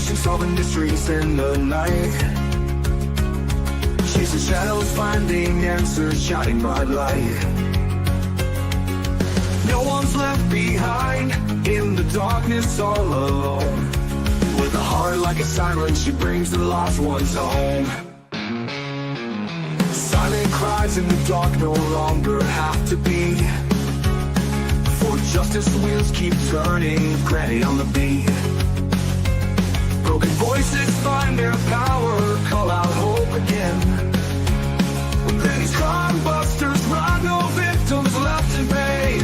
defamation, solving mysteries in the night. Chasing shadows, finding answers, shining bright light. No one's left behind in the darkness, all alone. With a heart like a siren, she brings the lost ones home. Silent cries in the dark no longer have to be, for justice wheels keep turning, granny on the beat. Broken voices find their power, call out hope again. When these crime busters run, no victims left in pain.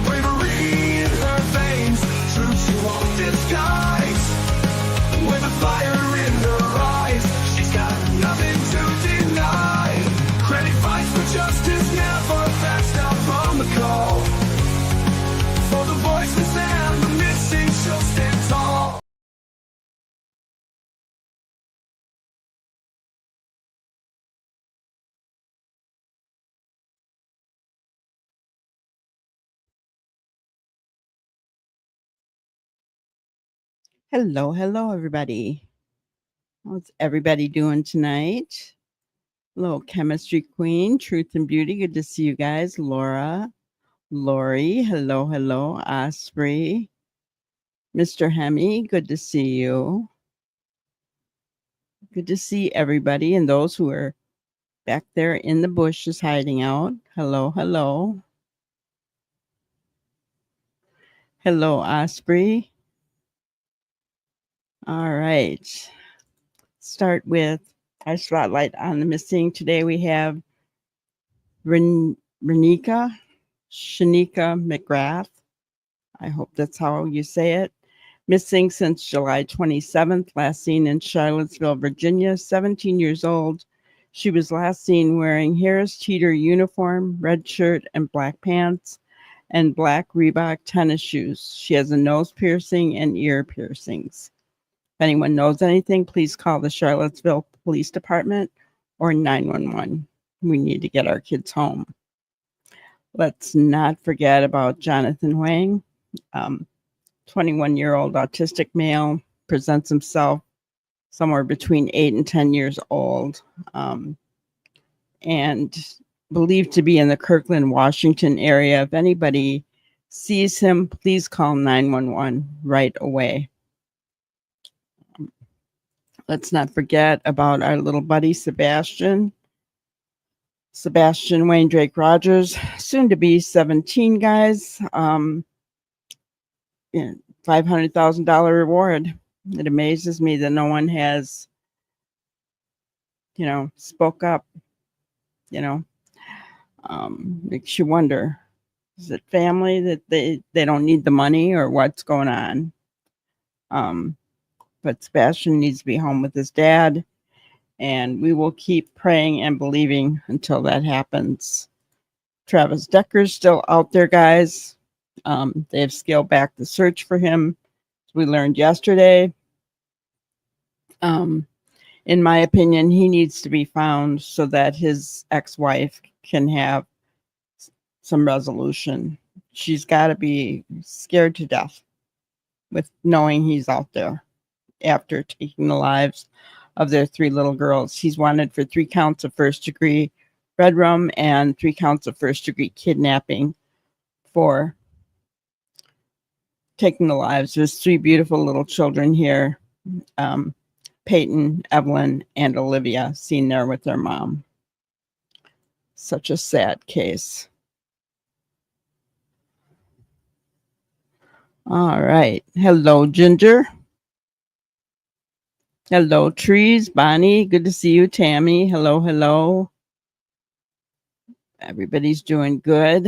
Bravery in her veins, truth she won't disguise. With a fire in her eyes, she's got nothing to deny. Credit fights for justice, never backs down from the call. For the voiceless and the missing, she'll stand tall. Hello, everybody. How's everybody doing tonight? Hello, Chemistry Queen, Truth and Beauty. Good to see you guys. Laura, Lori, hello, Osprey, Mr. Hemi, good to see you. Good to see everybody and those who are back there in the bushes hiding out. Hello. Hello, Osprey. All right. Start with our spotlight on the missing. Today we have Shanika McGrath. I hope that's how you say it. Missing since July 27th, last seen in Charlottesville, Virginia, 17 years old. She was last seen wearing Harris Teeter uniform, red shirt and black pants, and black Reebok tennis shoes. She has a nose piercing and ear piercings. If anyone knows anything, please call the Charlottesville Police Department or 911. We need to get our kids home. Let's not forget about Jonathan Wang, 21-year-old autistic male, presents himself somewhere between 8 and 10 years old, and believed to be in the Kirkland, Washington area. If anybody sees him, please call 911 right away. Let's not forget about our little buddy, Sebastian Wayne Drake Rogers, soon to be 17, guys. $500,000 reward. It amazes me that no one has, spoke up. Makes you wonder, is it family that they don't need the money, or what's going on? But Sebastian needs to be home with his dad, and we will keep praying and believing until that happens. Travis Decker's still out there, guys. They have scaled back the search for him, as we learned yesterday. In my opinion, he needs to be found so that his ex-wife can have some resolution. She's got to be scared to death with knowing he's out there after taking the lives of their 3 little girls. He's wanted for 3 counts of first-degree bedroom and 3 counts of first-degree kidnapping for taking the lives of his 3 beautiful little children here, Peyton, Evelyn, and Olivia, seen there with their mom. Such a sad case. All right. Hello, Ginger. Hello, Trees. Bonnie, good to see you. Tammy, hello. Everybody's doing good.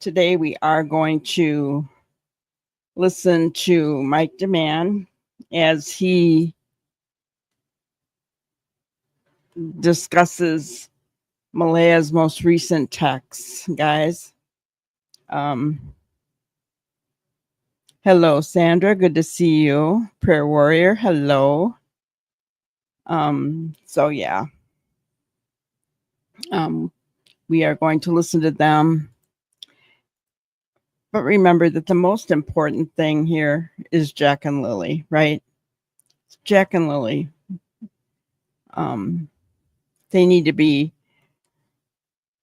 Today we are going to listen to Mike DeMann as he discusses Malehya's most recent texts, guys. Hello, Sandra. Good to see you. Prayer Warrior, hello. We are going to listen to them. But remember that the most important thing here is Jack and Lily, right? Jack and Lily. They need to be,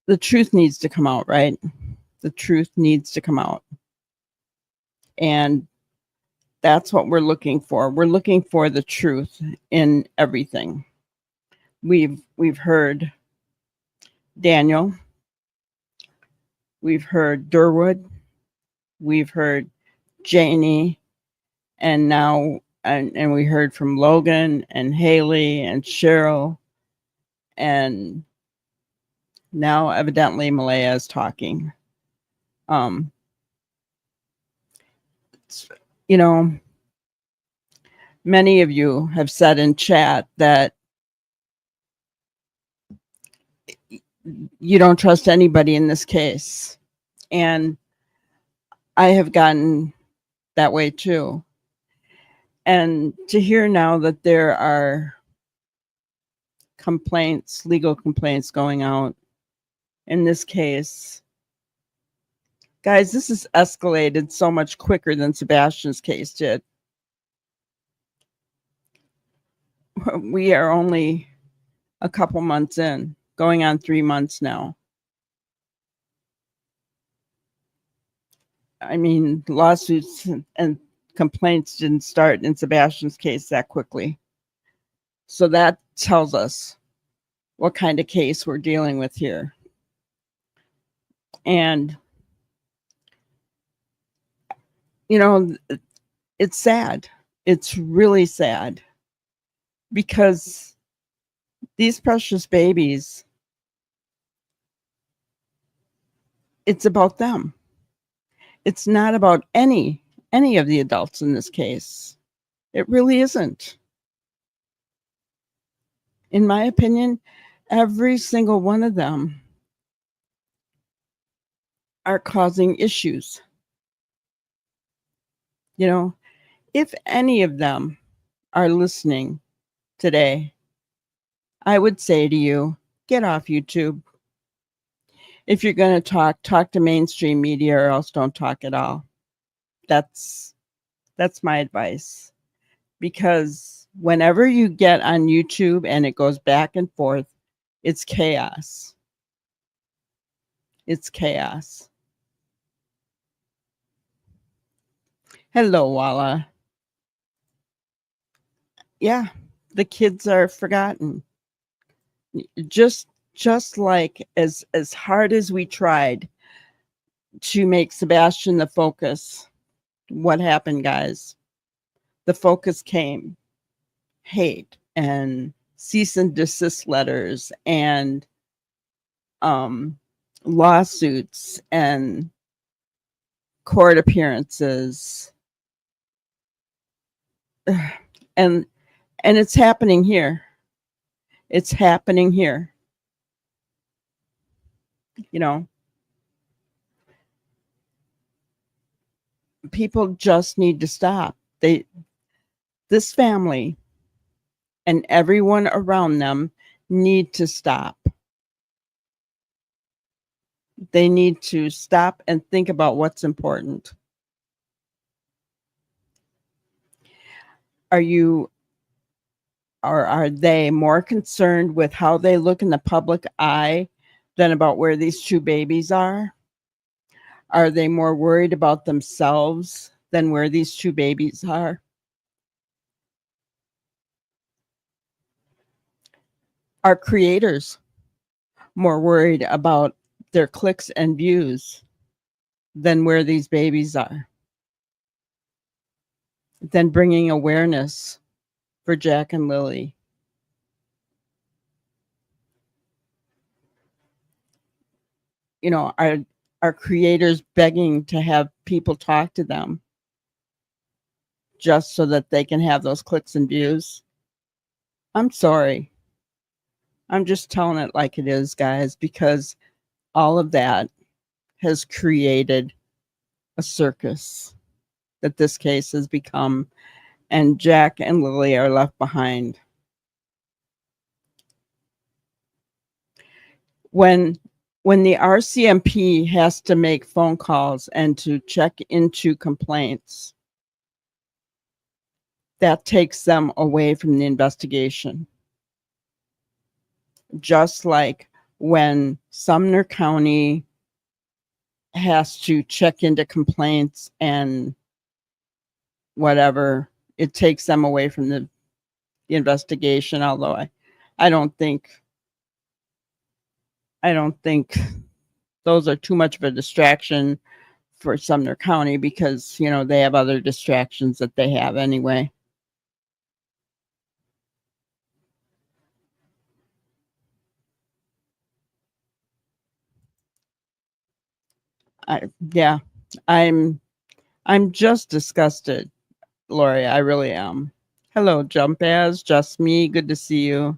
the truth needs to come out, right? The truth needs to come out. And that's what we're looking for. We're looking for the truth in everything. We've heard Daniel, we've heard Durwood, we've heard Janie, and now and we heard from Logan and Haley and Cheryl, and now evidently Malehya is talking. You know, many of you have said in chat that you don't trust anybody in this case. And I have gotten that way too. And to hear now that there are complaints, legal complaints going out in this case, guys, this has escalated so much quicker than Sebastian's case did. We are only a couple months in, going on 3 months now. I mean, lawsuits and complaints didn't start in Sebastian's case that quickly. So that tells us what kind of case we're dealing with here. And, you know, it's sad. It's really sad because these precious babies, it's about them. It's not about any of the adults in this case. It really isn't. In my opinion, every single one of them are causing issues. You know, if any of them are listening today, I would say to you, get off YouTube. If you're going to talk to mainstream media, or else don't talk at all. That's my advice. Because whenever you get on YouTube and it goes back and forth, it's chaos. It's chaos. Hello, Walla. Yeah, the kids are forgotten. Just like as hard as we tried to make Sebastian the focus, what happened, guys? The focus came. Hate and cease and desist letters and lawsuits and court appearances. And it's happening here. It's happening here. You know, people just need to stop. This family and everyone around them need to stop. They need to stop and think about what's important. Are they more concerned with how they look in the public eye than about where these two babies are? Are they more worried about themselves than where these two babies are? Are creators more worried about their clicks and views than where these babies are? Than bringing awareness for Jack and Lily? You know, are creators begging to have people talk to them just so that they can have those clicks and views? I'm sorry. I'm just telling it like it is, guys, because all of that has created a circus that this case has become, and Jack and Lily are left behind. When when the RCMP has to make phone calls and to check into complaints, that takes them away from the investigation. Just like when Sumner County has to check into complaints and whatever, it takes them away from the investigation. Although I don't think those are too much of a distraction for Sumner County, because they have other distractions that they have anyway. Yeah, I'm just disgusted, Lori. I really am. Hello, Jump As, just me. Good to see you.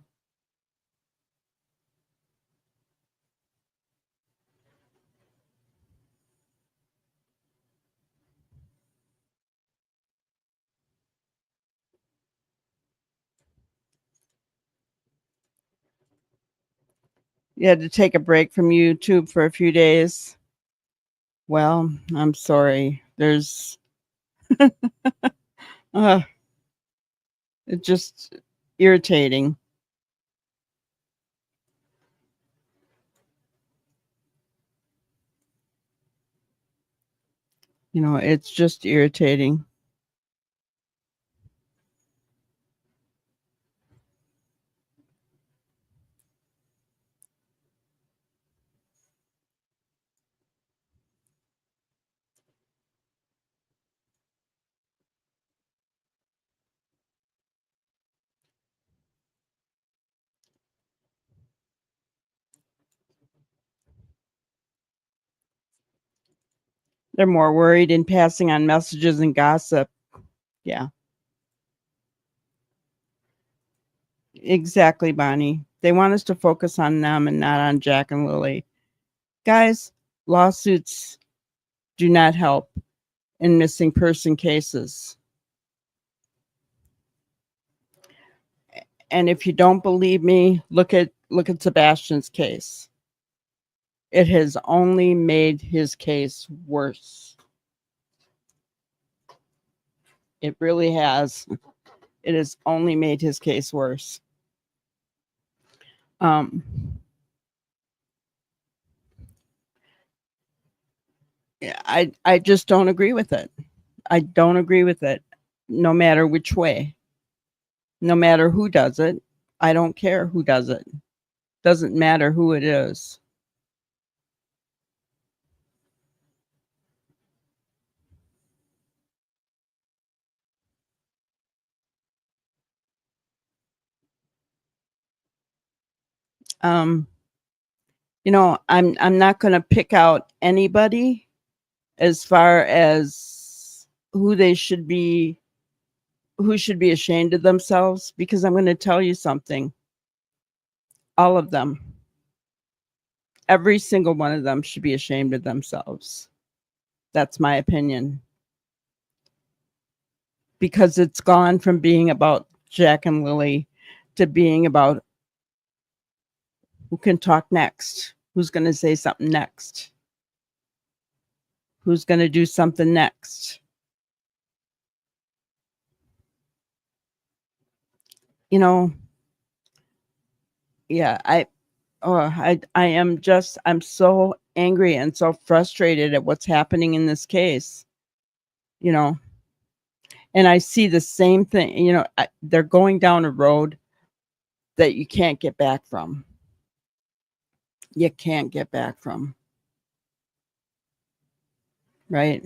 You had to take a break from YouTube for a few days. Well, I'm sorry. There's it's just irritating. It's just irritating. They're more worried in passing on messages and gossip. Yeah, exactly, Bonnie. They want us to focus on them and not on Jack and Lily. Guys, lawsuits do not help in missing person cases. And if you don't believe me, look at Sebastian's case. It has only made his case worse. It really has. It has only made his case worse. I just don't agree with it. I don't agree with it, no matter which way. No matter who does it. I don't care who does it. Doesn't matter who it is. I'm not going to pick out anybody as far as who should be ashamed of themselves, because I'm going to tell you something. All of them, every single one of them should be ashamed of themselves. That's my opinion. Because it's gone from being about Jack and Lily to being about who can talk next, who's going to say something next, who's going to do something next. Yeah, I'm so angry and so frustrated at what's happening in this case. And I see the same thing. They're going down a road that you can't get back from. You can't get back from. Right?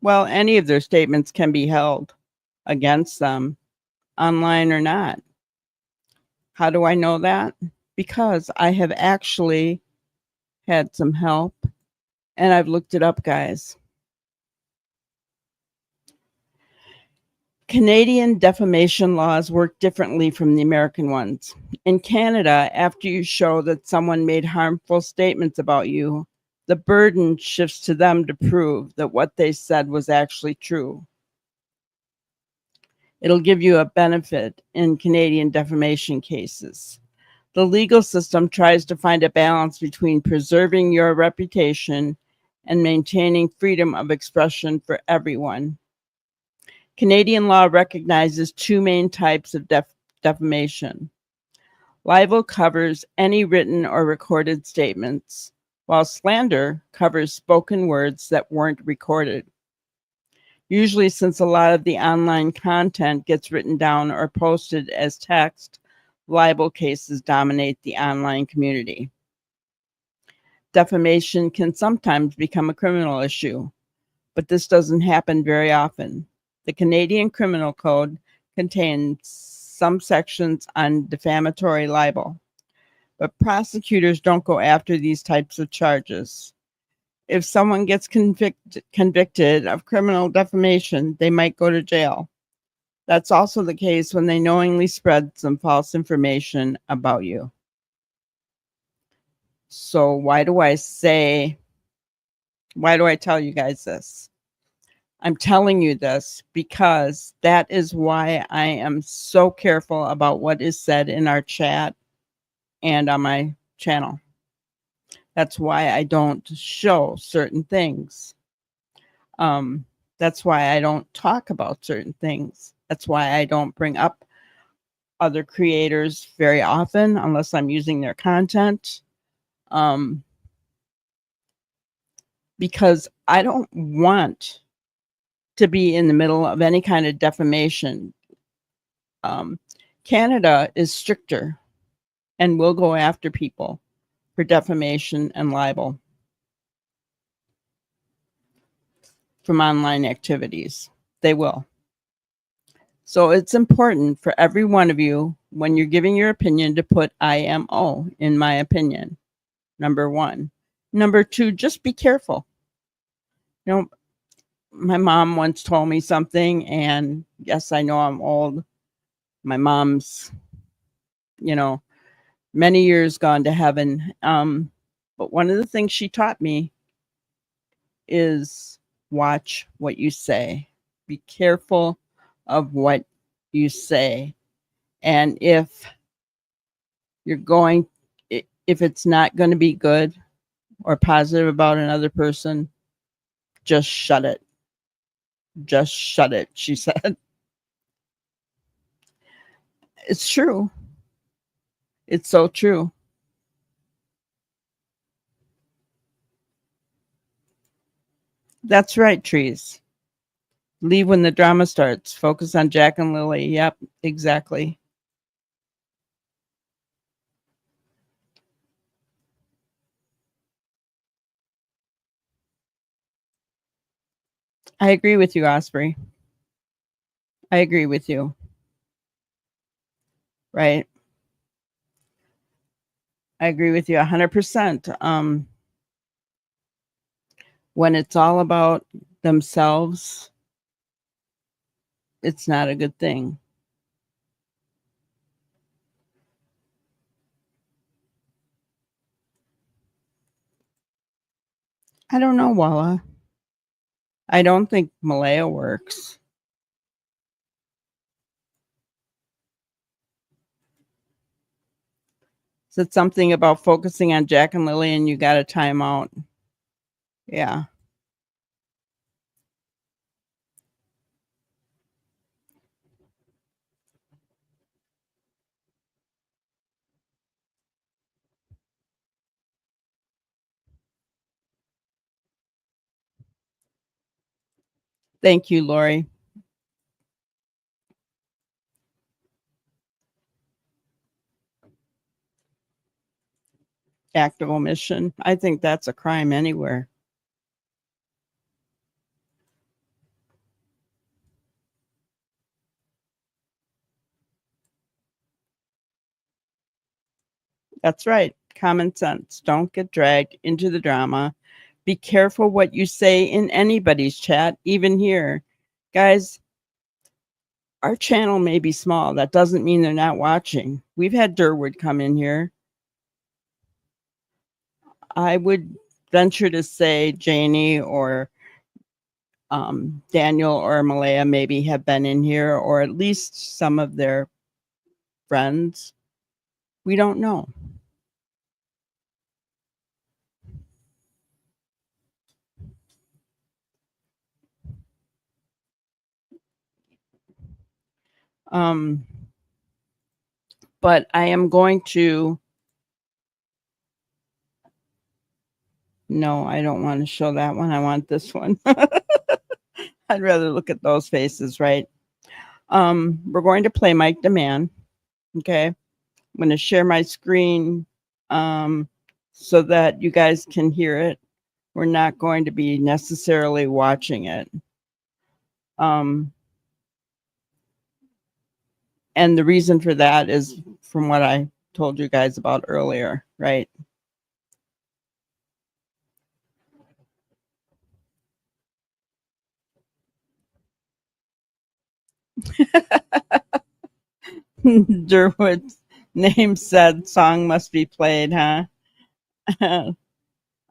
Well, any of their statements can be held against them, online or not. How do I know that? Because I have actually had some help and I've looked it up, guys. Canadian defamation laws work differently from the American ones. In Canada, after you show that someone made harmful statements about you, the burden shifts to them to prove that what they said was actually true. It'll give you a benefit in Canadian defamation cases. The legal system tries to find a balance between preserving your reputation and maintaining freedom of expression for everyone. Canadian law recognizes two main types of defamation. Libel covers any written or recorded statements, while slander covers spoken words that weren't recorded. Usually, since a lot of the online content gets written down or posted as text, libel cases dominate the online community. Defamation can sometimes become a criminal issue, but this doesn't happen very often. The Canadian Criminal Code contains some sections on defamatory libel, but prosecutors don't go after these types of charges. If someone gets convicted of criminal defamation, they might go to jail. That's also the case when they knowingly spread some false information about you. So why do I tell you guys this? I'm telling you this because that is why I am so careful about what is said in our chat and on my channel. That's why I don't show certain things. That's why I don't talk about certain things. That's why I don't bring up other creators very often unless I'm using their content. Because I don't want to be in the middle of any kind of defamation. Canada is stricter and will go after people for defamation and libel from online activities. They will. So it's important for every one of you, when you're giving your opinion, to put IMO, in my opinion, number one. Number two, just be careful. You know, my mom once told me something, and yes, I know I'm old. My mom's, many years gone to heaven. But one of the things she taught me is watch what you say. Be careful of what you say. And if it's not going to be good or positive about another person, just shut it. Just shut it, she said. It's true. It's so true. That's right, Trees. Leave when the drama starts. Focus on Jack and Lily. Yep, exactly. I agree with you, Osprey. I agree with you. Right. I agree with you 100%. When it's all about themselves, it's not a good thing. I don't know, Walla. I don't think Malehya works. Is it something about focusing on Jack and Lily and you got a timeout? Yeah. Thank you, Lori. Act of omission. I think that's a crime anywhere. That's right. Common sense. Don't get dragged into the drama. Be careful what you say in anybody's chat, even here. Guys, our channel may be small. That doesn't mean they're not watching. We've had Durwood come in here. I would venture to say Janie or Daniel or Malehya maybe have been in here, or at least some of their friends. We don't know. But I am going to. No, I don't want to show that one. I want this one. I'd rather look at those faces, right? We're going to play Mike Demand. Okay. I'm going to share my screen so that you guys can hear it. We're not going to be necessarily watching it. And the reason for that is from what I told you guys about earlier, right? Durwood's name said song must be played, huh?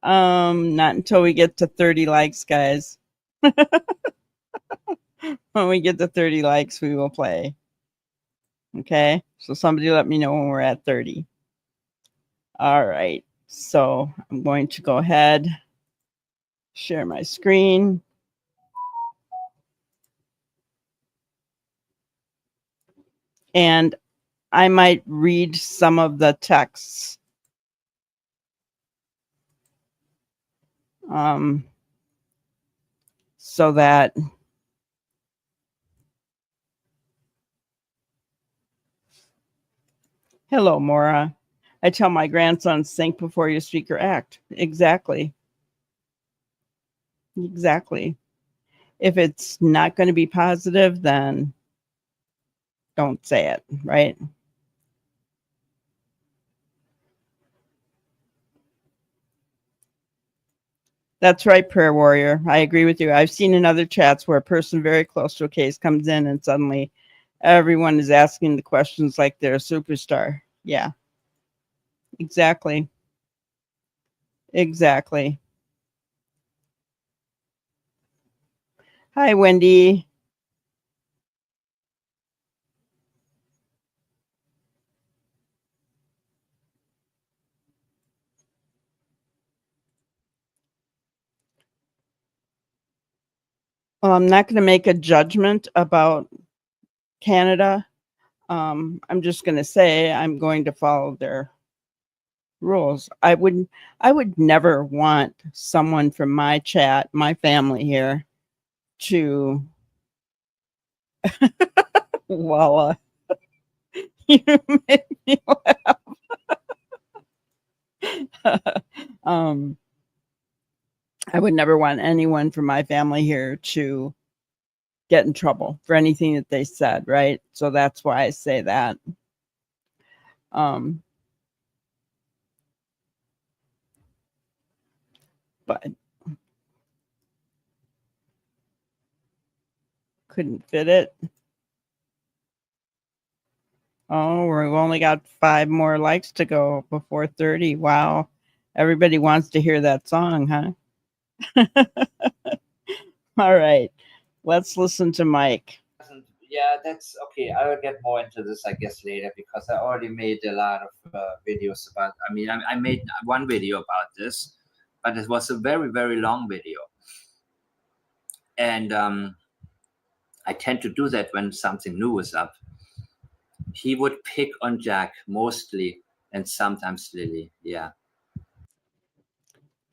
Not until we get to 30 likes, guys. When we get to 30 likes, we will play. Okay, so somebody let me know when we're at 30. All right, so I'm going to go ahead, share my screen. And I might read some of the texts. So that hello, Maura. I tell my grandsons, think before you speak or act. Exactly. Exactly. If it's not going to be positive, then don't say it, right? That's right, prayer warrior. I agree with you. I've seen in other chats where a person very close to a case comes in and suddenly everyone is asking the questions like they're a superstar. Yeah, exactly. Exactly. Hi, Wendy. Well, I'm not going to make a judgment about Canada. I'm just going to say I'm going to follow their rules. I would never want someone from my chat, my family here, to well, you make me laugh. um, I would never want anyone from my family here to get in trouble for anything that they said, right? So that's why I say that. But couldn't fit it. Oh, we've only got 5 more likes to go before 30. Wow. Everybody wants to hear that song, huh? All right. Let's listen to Mike. Yeah, that's okay. I will get more into this, I guess, later because I already made a lot of videos about. I mean, I made one video about this, but it was a very, very long video, and I tend to do that when something new is up. He would pick on Jack mostly, and sometimes Lily. Yeah.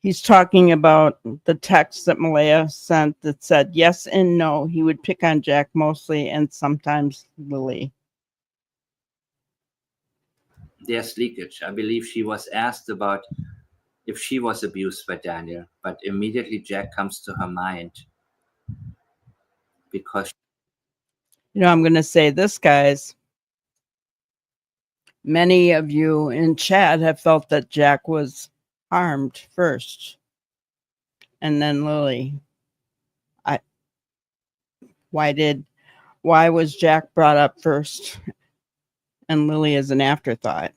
He's talking about the text that Malehya sent that said yes and no. He would pick on Jack mostly and sometimes Lily. There's leakage. I believe she was asked about if she was abused by Daniel, but immediately Jack comes to her mind because I'm going to say this, guys. Many of you in chat have felt that Jack was harmed first and then Lily. Why did Why was Jack brought up first and Lily as an afterthought?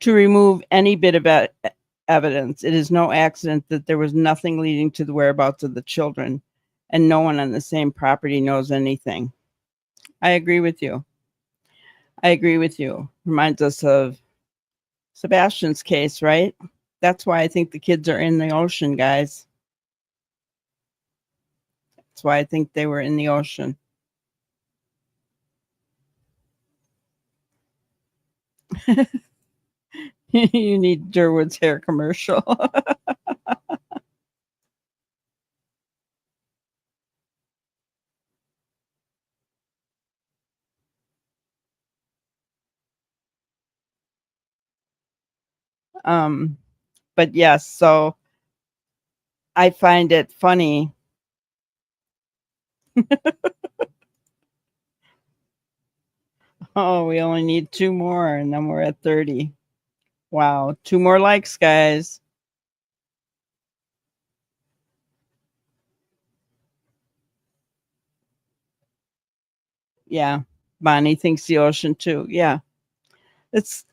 To remove any bit of evidence, it is no accident that there was nothing leading to the whereabouts of the children, and no one on the same property knows anything. I agree with you. Reminds us of Sebastian's case, right? That's why I think the kids are in the ocean, guys. That's why I think they were in the ocean. You need Durwood's hair commercial. But yes, so I find it funny. Oh, we only need 2 more and then we're at 30. Wow, 2 more likes, guys. Yeah, Bonnie thinks the ocean too. Yeah, it's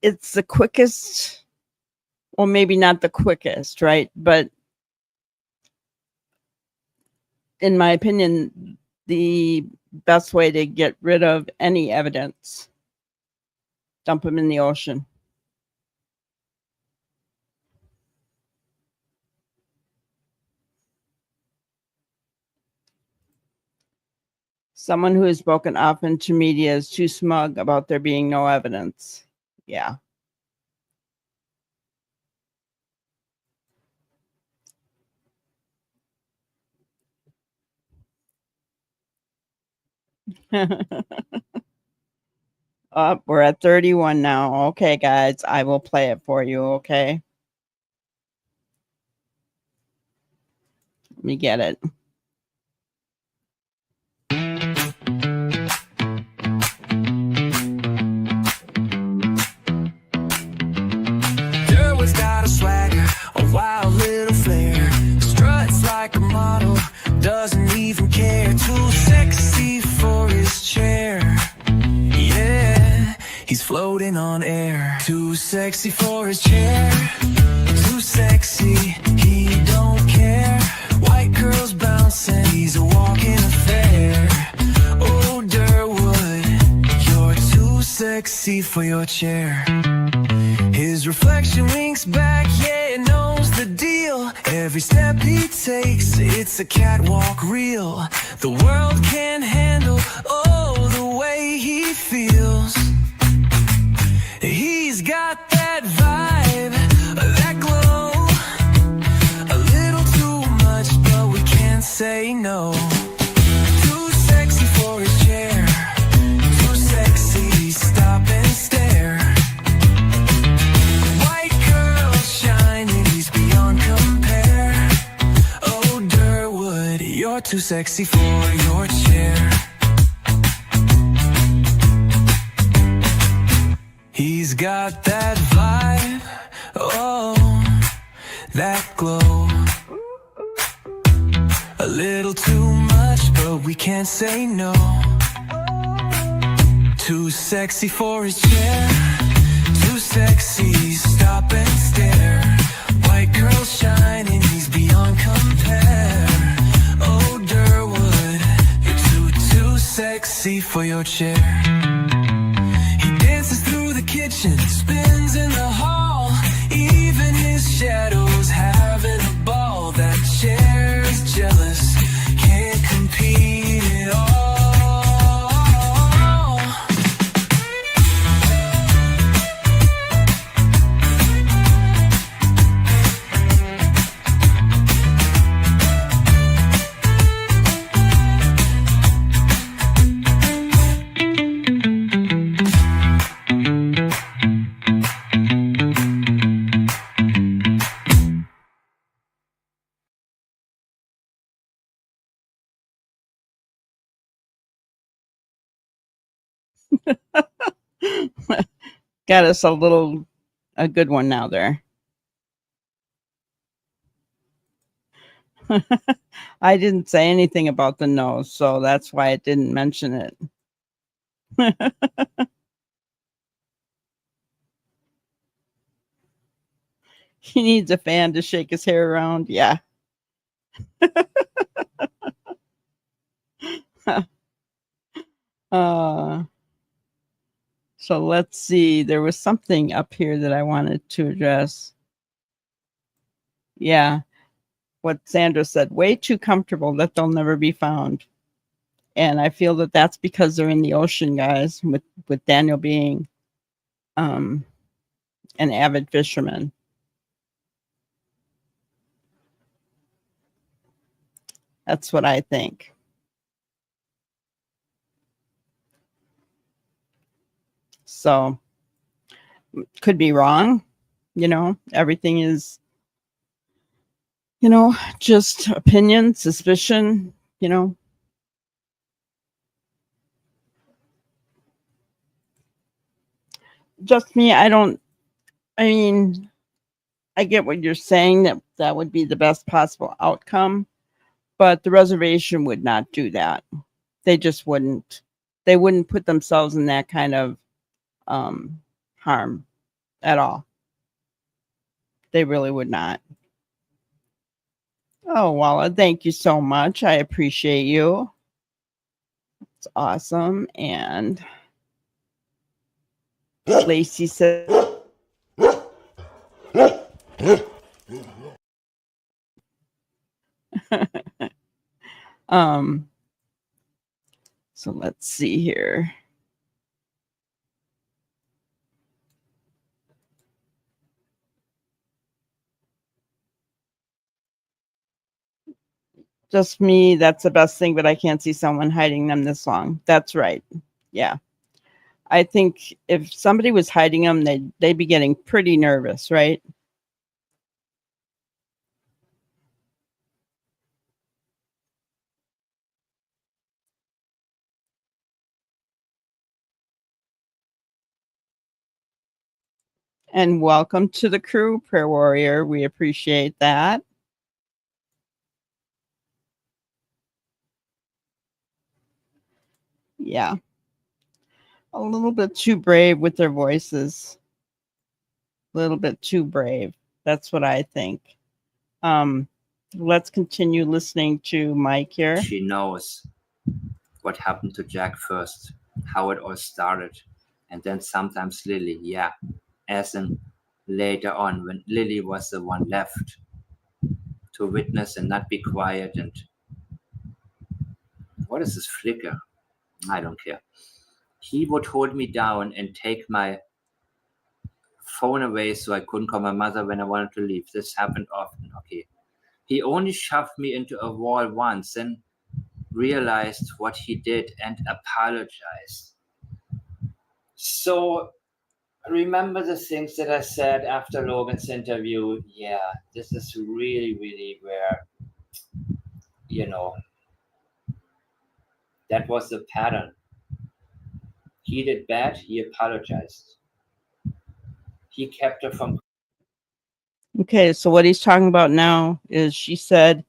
the quickest, well, maybe not the quickest, right? But in my opinion, the best way to get rid of any evidence, dump them in the ocean. Someone who is spoken often to media is too smug about there being no evidence. Yeah. We're at 31 now. Okay, guys, I will play it for you, okay? Let me get it. Durwood's got a swagger, a wild little flair. Struts like a model, doesn't even care. Too sexy for his chair. Yeah, he's floating on air. Too sexy for his chair. Too sexy, he don't care. White girls bouncing, he's a walking affair. Oh, Durwood, you're too sexy for your chair. His reflection winks back, yeah, it knows the deal. Every step he takes, it's a catwalk reel. The world can't handle, oh, the way he feels. He's got that vibe, that glow. A little too much, but we can't say no. Too sexy for his chair. Too sexy, stop and stare. White girl shining, he's beyond compare. Oh, Durwood, you're too sexy for your chair. He's got that vibe, oh, that glow. A little too much, but we can't say no. Too sexy for his chair. Too sexy, stop and stare. White girl shining, he's beyond compare. Oh, Durwood, you're too sexy for your chair. He dances through the kitchen, spins in the hall. Even his shadow's having a ball. That chair's jealous, can't compete at all. Got us a good one now there. I didn't say anything about the nose, so that's why I didn't mention it. He needs a fan to shake his hair around. Yeah. uh, so let's see. There was something up here that I wanted to address. Yeah. What Sandra said, way too comfortable that they'll never be found. And I feel that that's because they're in the ocean, guys, with Daniel being um, an avid fisherman. That's what I think. So, could be wrong. Everything is, just opinion, suspicion, you know. Just me, I mean, I get what you're saying, that that would be the best possible outcome, but the reservation would not do that. They just wouldn't. They wouldn't put themselves in that kind of um, harm at all. They really would not. Oh, Walla, thank you so much. I appreciate you. It's awesome. And Lacey said, um, so let's see here. Just me, that's the best thing, but I can't see someone hiding them this long. That's right. Yeah. I think if somebody was hiding them, they'd be getting pretty nervous, right? And welcome to the crew, Prayer Warrior. We appreciate that. Yeah. A little bit too brave with their voices. A little bit too brave. That's what I think. Um, let's continue listening to Mike here. She knows what happened to Jack first, how it all started, and then sometimes Lily, yeah, as in later on when Lily was the one left to witness and not be quiet. And what is this flicker? I don't care. He would hold me down and take my phone away so I couldn't call my mother when I wanted to leave. This happened often. Okay. He only shoved me into a wall once and realized what he did and apologized. So remember the things that I said after Logan's interview. Yeah, this is really, really where, you know, that was the pattern. He did bad, he apologized. He kept her from. Okay, so what he's talking about now is she said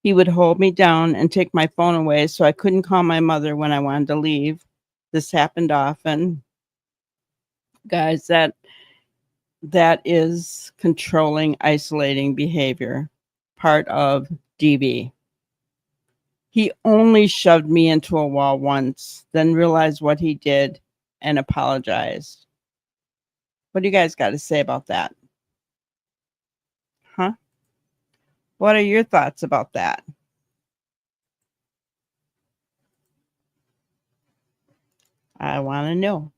he would hold me down and take my phone away so I couldn't call my mother when I wanted to leave. This happened often. Guys, that is controlling, isolating behavior, part of DV. He only shoved me into a wall once, then realized what he did and apologized. What do you guys got to say about that? Huh? What are your thoughts about that? I want to know.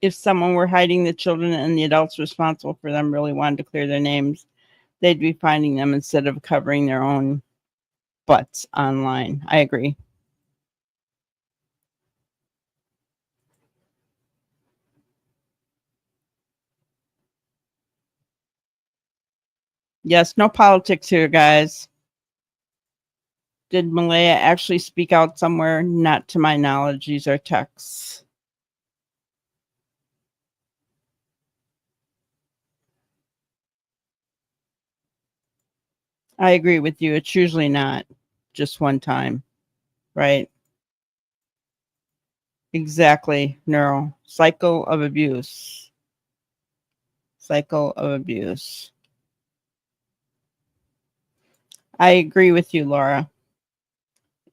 If someone were hiding the children and the adults responsible for them really wanted to clear their names, they'd be finding them instead of covering their own butts online. I agree. Yes, no politics here, guys. Did Malaya actually speak out somewhere? Not to my knowledge. These are texts. I agree with you. It's usually not just one time, right? Exactly. Neural cycle of abuse. Cycle of abuse. I agree with you, Laura.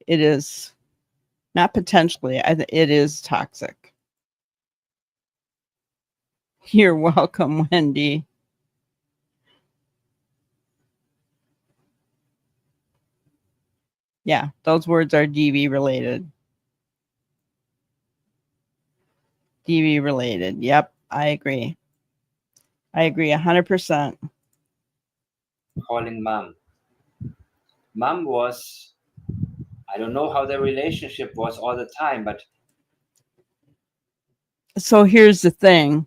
It is not potentially. It is toxic. You're welcome, Wendy. Yeah, those words are DV related. DV related. Yep, I agree. I agree 100%. Calling mom. Mom was, I don't know how their relationship was all the time, but So here's the thing.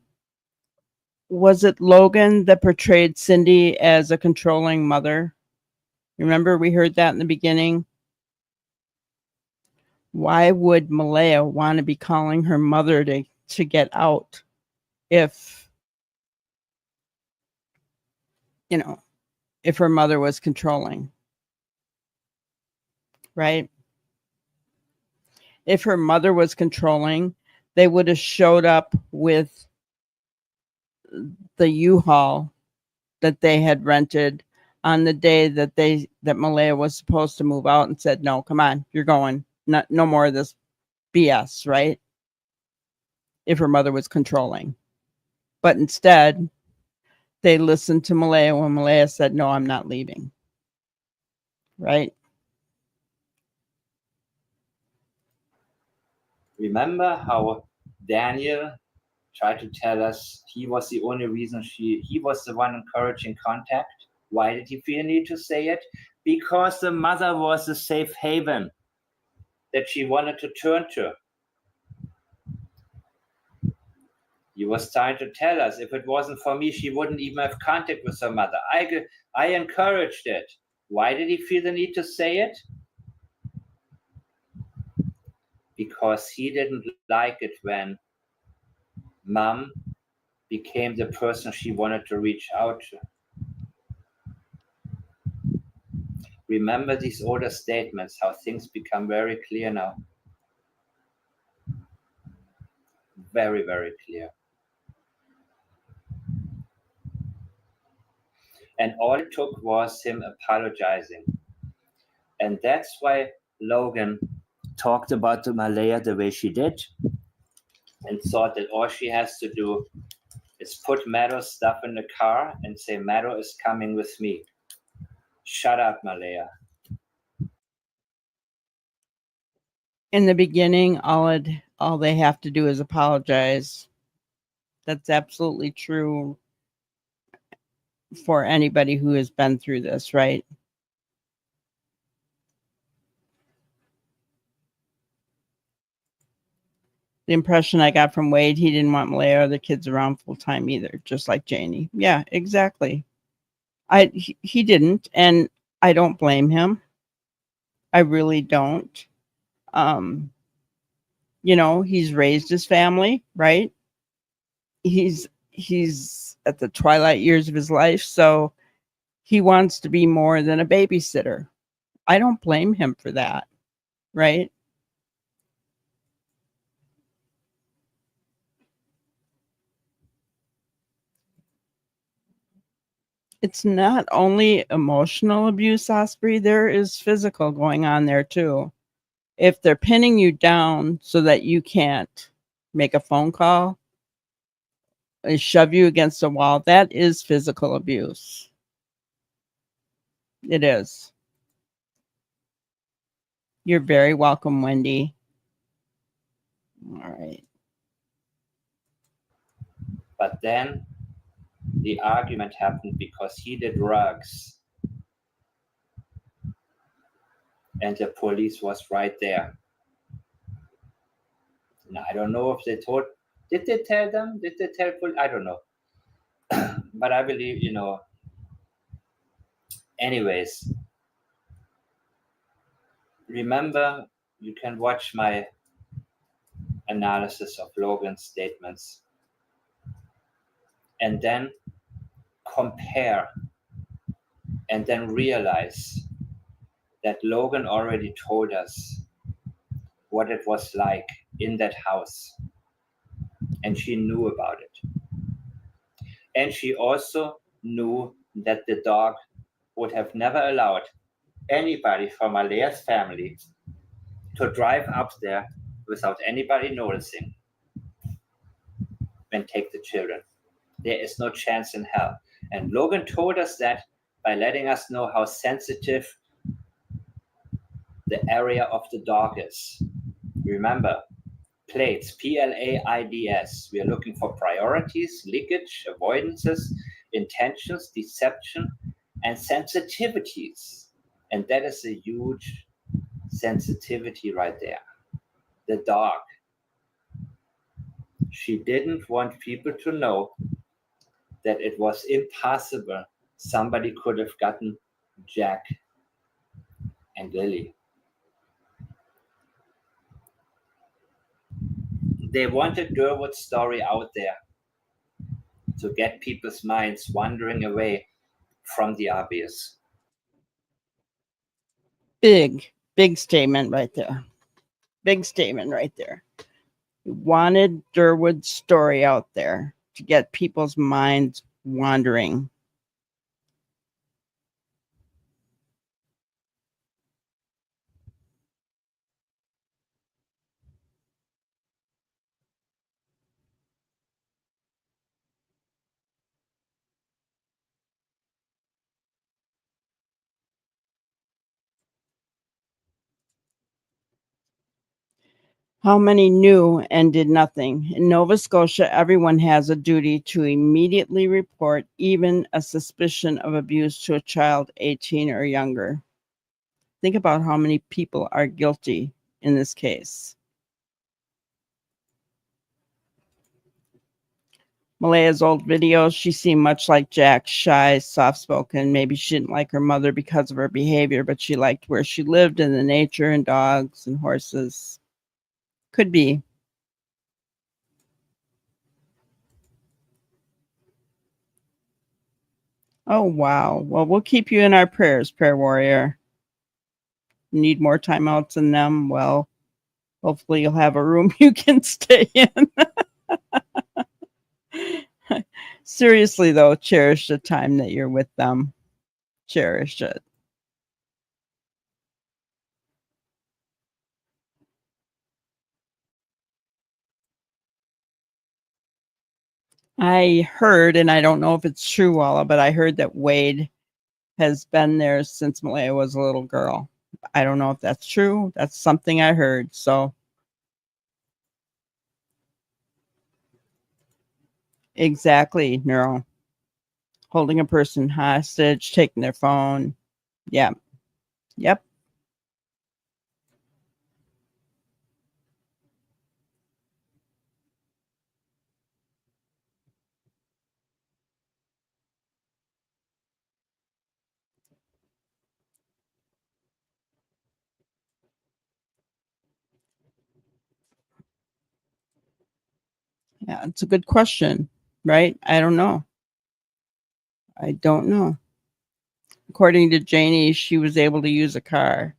Was it Logan that portrayed Cindy as a controlling mother? Remember, we heard that in the beginning? Why would Malaya want to be calling her mother to get out if, if her mother was controlling? Right? If her mother was controlling, they would have showed up with the U-Haul that they had rented on the day that Malaya was supposed to move out and said, no, come on, you're going. No more of this BS, right? If her mother was controlling. But instead, they listened to Malaya when Malaya said, no, I'm not leaving. Right? remember how Daniel tried to tell us he was the only reason he was the one encouraging contact? Why did he feel need to say it? Because the mother was a safe haven that she wanted to turn to. He was trying to tell us if it wasn't for me, she wouldn't even have contact with her mother. I encouraged it. Why did he feel the need to say it? Because he didn't like it when mom became the person she wanted to reach out to. Remember these older statements, how things become very clear now. Very, very clear. And all it took was him apologizing. And that's why Logan talked about the Malaya the way she did and thought that all she has to do is put Meadow's stuff in the car and say, Meadow is coming with me. Shut up, Malaya. In the beginning, all they have to do is apologize. That's absolutely true for anybody who has been through this, right? The impression I got from Wade, he didn't want Malaya or the kids around full time either, just like Janie. Yeah, exactly. He didn't, and I don't blame him. I really don't. Um, he's raised his family, right? He's at the twilight years of his life, so he wants to be more than a babysitter. I don't blame him for that, right? It's not only emotional abuse, Osprey, there is physical going on there too. If they're pinning you down so that you can't make a phone call, shove you against a wall, that is physical abuse. It is. You're very welcome, Wendy. All right. But then the argument happened because he did drugs and the police was right there. Now, I don't know if they told, did they tell them? Did they tell police? I don't know. But I believe, Anyways, remember, you can watch my analysis of Logan's statements and then compare and then realize that Logan already told us what it was like in that house, and she knew about it. And she also knew that the dog would have never allowed anybody from Malehya's family to drive up there without anybody noticing and take the children. There is no chance in hell. And Logan told us that by letting us know how sensitive the area of the dog is. Remember, plates, PLAIDS. We are looking for priorities, leakage, avoidances, intentions, deception, and sensitivities. And that is a huge sensitivity right there. The dog. She didn't want people to know that it was impossible somebody could have gotten Jack and Lily. They wanted Durwood's story out there to get people's minds wandering away from the obvious. Big statement right there. Big statement right there. You wanted Durwood's story out there to get people's minds wandering. How many knew and did nothing? In Nova Scotia, everyone has a duty to immediately report even a suspicion of abuse to a child 18 or younger. Think about how many people are guilty in this case. Malehya's old videos, she seemed much like Jack, shy, soft-spoken. Maybe she didn't like her mother because of her behavior, but she liked where she lived and the nature and dogs and horses. Could be. Oh, wow. Well, we'll keep you in our prayers, prayer warrior. Need more timeouts than them? Well, hopefully you'll have a room you can stay in. Seriously, though, cherish the time that you're with them. Cherish it. I heard, and I don't know if it's true, Walla, but I heard that Wade has been there since Malehya was a little girl. I don't know if that's true. That's something I heard. So exactly, Neuro. Holding a person hostage, taking their phone. Yeah. Yep. Yeah, it's a good question, right? I don't know. I don't know. According to Janie, she was able to use a car.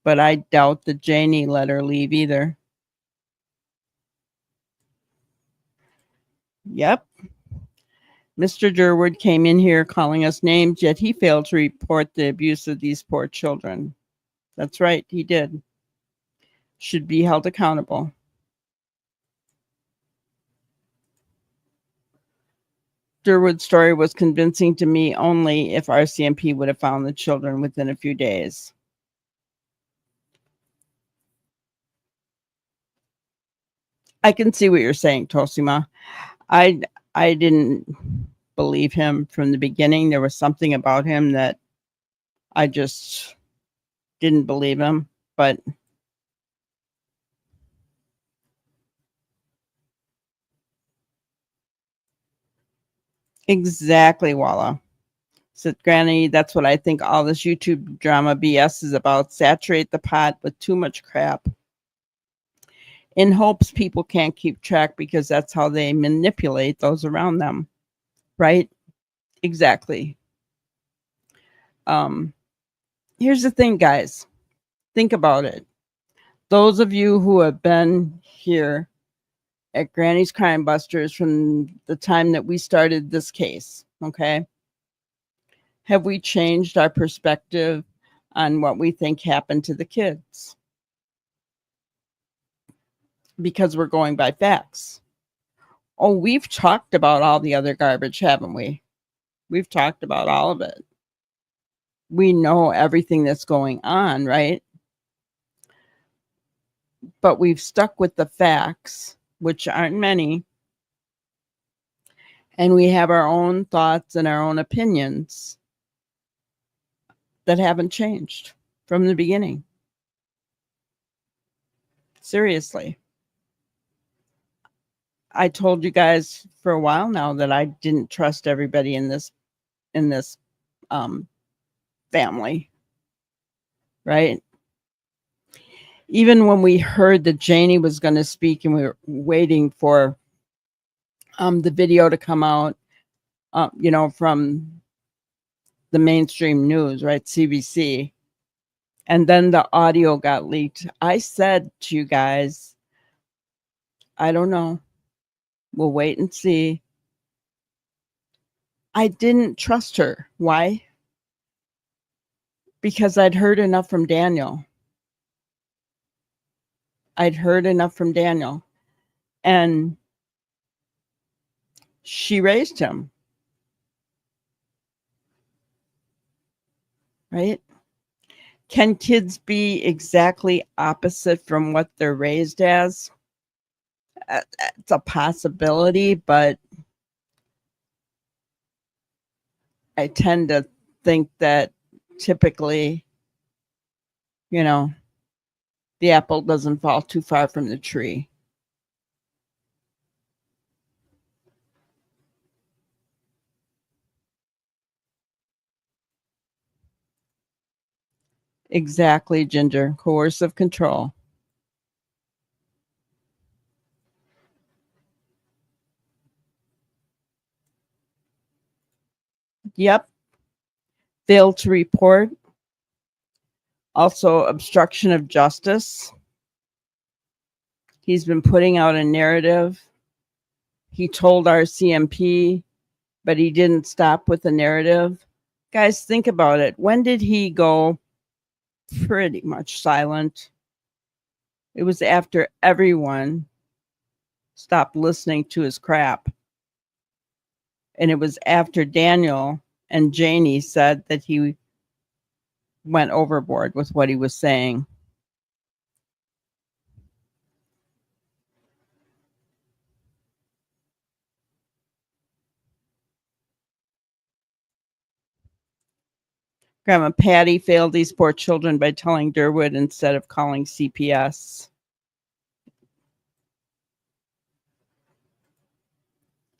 But I doubt that Janie let her leave either. Yep. Mr. Durwood came in here calling us names, yet he failed to report the abuse of these poor children. That's right, he did. Should be held accountable. Durwood's story was convincing to me only if RCMP would have found the children within a few days. I can see what you're saying, Tosima. I didn't believe him from the beginning. There was something about him that I just didn't believe him, but exactly, Walla. Said Granny, that's what I think all this YouTube drama BS is about. Saturate the pot with too much crap in hopes people can't keep track because that's how they manipulate those around them. Right? Exactly. Here's the thing, guys. Think about it. Those of you who have been here at Granny's Crime Busters from the time that we started this case, okay? Have we changed our perspective on what we think happened to the kids? Because we're going by facts. Oh, we've talked about all the other garbage, haven't we? We've talked about all of it. We know everything that's going on, right? But we've stuck with the facts, which aren't many, and we have our own thoughts and our own opinions that haven't changed from the beginning. Seriously. I told you guys for a while now that I didn't trust everybody in this family, right? Even when we heard that Janie was going to speak and we were waiting for the video to come out, from the mainstream news, right? CBC. And then the audio got leaked. I said to you guys, I don't know. We'll wait and see. I didn't trust her. Why? Because I'd heard enough from Daniel. And she raised him. Right? Can kids be exactly opposite from what they're raised as? It's a possibility, but I tend to think that typically, the apple doesn't fall too far from the tree. Exactly, Ginger. Coercive control. Yep. Failed to report. Also, obstruction of justice. He's been putting out a narrative. He told our CMP, but he didn't stop with the narrative. Guys, think about it. When did he go pretty much silent? It was after everyone stopped listening to his crap. And it was after Daniel and Janie said that he went overboard with what he was saying. Grandma Patty failed these poor children by telling Durwood instead of calling CPS.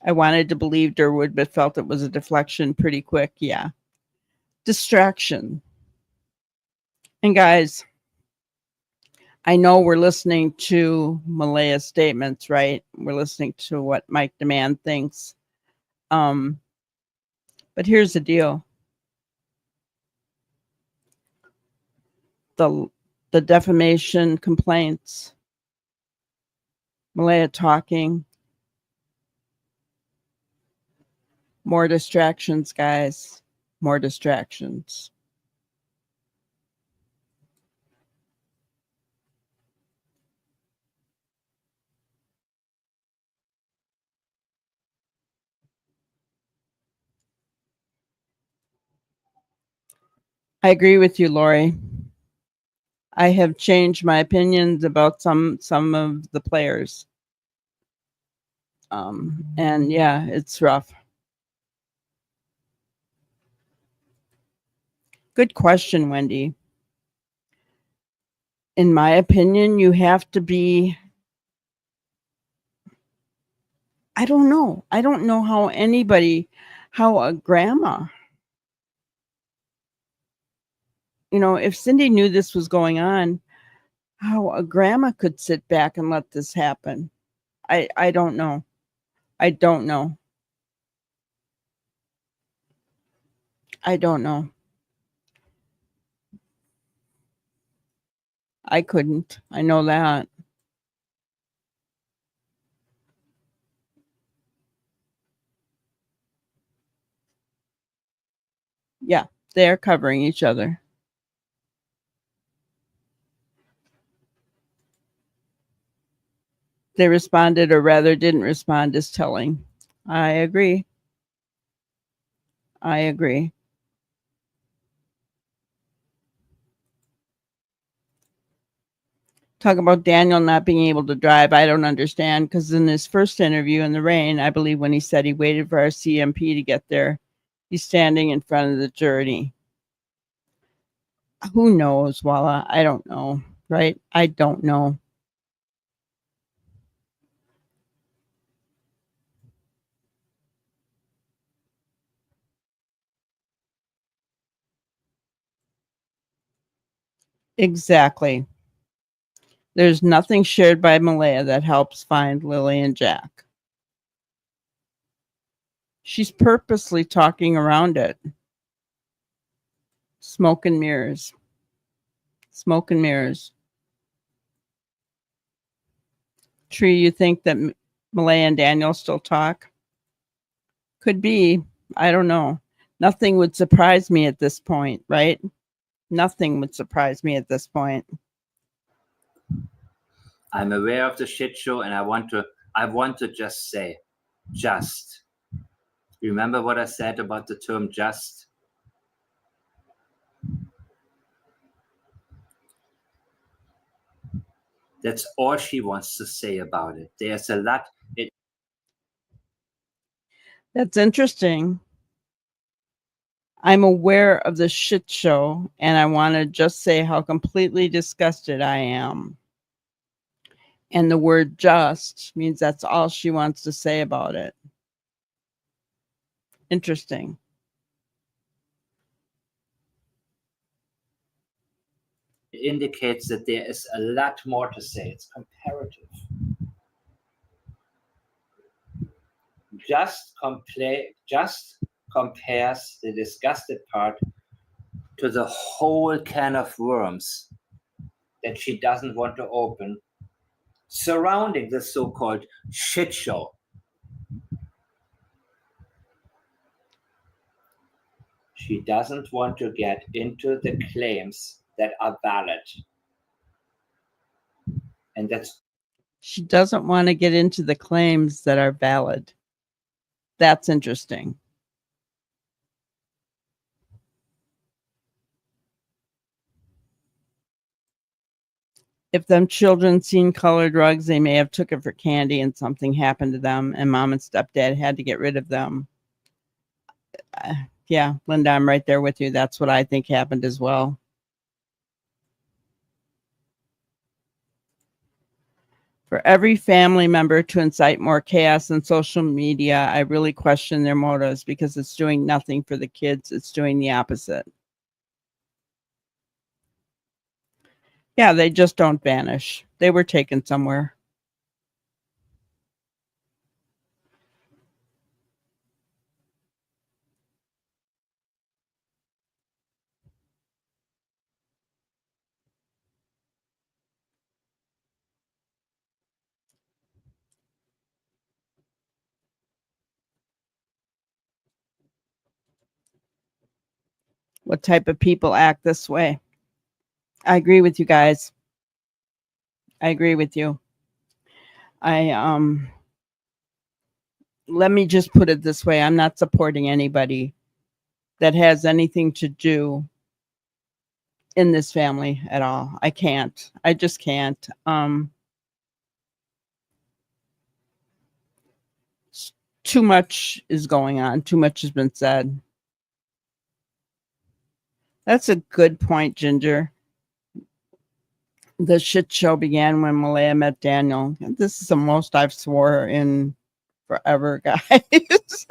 I wanted to believe Durwood, but felt it was a deflection pretty quick. Yeah. Distraction. And guys, I know we're listening to Malehya's statements, right? We're listening to what Mike Demand thinks. But here's the deal. The defamation complaints, Malehya talking, more distractions, guys, more distractions. I agree with you, Lori. I have changed my opinions about some of the players. And yeah, it's rough. Good question, Wendy. In my opinion, you have to be, I don't know how a grandma if Cindy knew this was going on, how a grandma could sit back and let this happen. I don't know. I don't know. I don't know. I couldn't. I know that. Yeah, they're covering each other. They responded, or rather didn't respond, is telling. I agree. I agree. Talk about Daniel not being able to drive. I don't understand, because in his first interview in the rain, I believe when he said he waited for our CMP to get there, he's standing in front of the jury. Who knows, Walla? I don't know, right? I don't know. Exactly. There's nothing shared by Malehya that helps find Lily and Jack. She's purposely talking around it. Smoke and mirrors. Smoke and mirrors. Tree, you think that Malehya and Daniel still talk? Could be. I don't know. Nothing would surprise me at this point, right? Nothing would surprise me at this point. I'm aware of the shit show, and I want to just say, just. Remember what I said about the term just? That's all she wants to say about it. There's a lot. That's interesting. I'm aware of the shit show, and I want to just say how completely disgusted I am. And the word just means that's all she wants to say about it. Interesting. It indicates that there is a lot more to say. It's comparative. Just compares the disgusted part to the whole can of worms that she doesn't want to open surrounding the so-called shit show. She doesn't want to get into the claims that are valid. And that's She doesn't want to get into the claims that are valid. That's interesting. If them children seen colored rugs, they may have took it for candy and something happened to them and mom and stepdad had to get rid of them. Yeah, Linda, I'm right there with you. That's what I think happened as well. For every family member to incite more chaos on social media, I really question their motives because it's doing nothing for the kids. It's doing the opposite. Yeah, they just don't vanish. They were taken somewhere. What type of people act this way? I agree with you guys. I agree with you. Let me just put it this way. I'm not supporting anybody that has anything to do in this family at all. I can't. I just can't. Too much is going on. Too much has been said. That's a good point, Ginger. The shit show began when Malehya met Daniel. This is the most I've swore in forever, guys.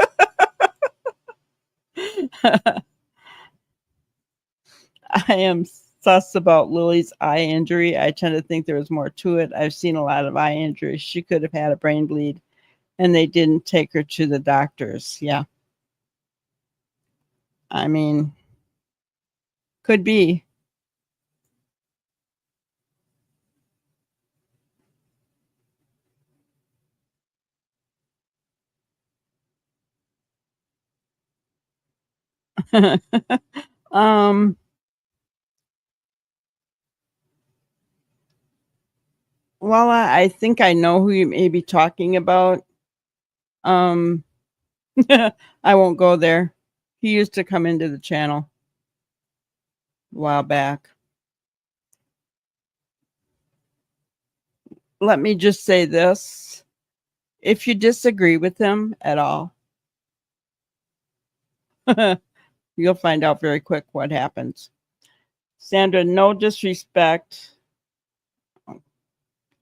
I am sus about Lily's eye injury. I tend to think there was more to it. I've seen a lot of eye injuries. She could have had a brain bleed, and they didn't take her to the doctors. Yeah. I mean, could be. um, well, I think I know who you may be talking about. Um, I won't go there. He used to come into the channel a while back. Let me just say this. If you disagree with him at all, you'll find out very quick what happens. Sandra, no disrespect. Oh,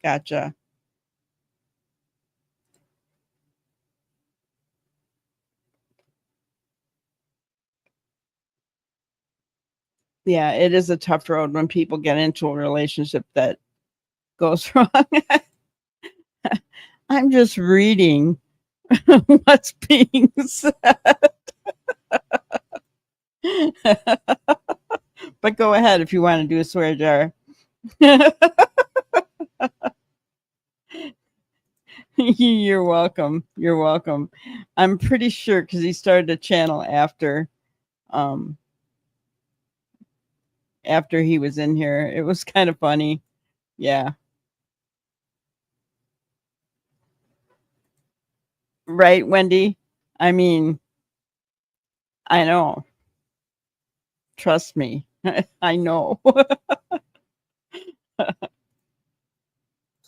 gotcha. Yeah, it is a tough road when people get into a relationship that goes wrong. I'm just reading what's being said. But go ahead if you want to do a swear jar. You're welcome. You're welcome. I'm pretty sure because he started a channel um after he was in here. It was kind of funny. Yeah. Right, Wendy? I mean, I know. Trust me. I know.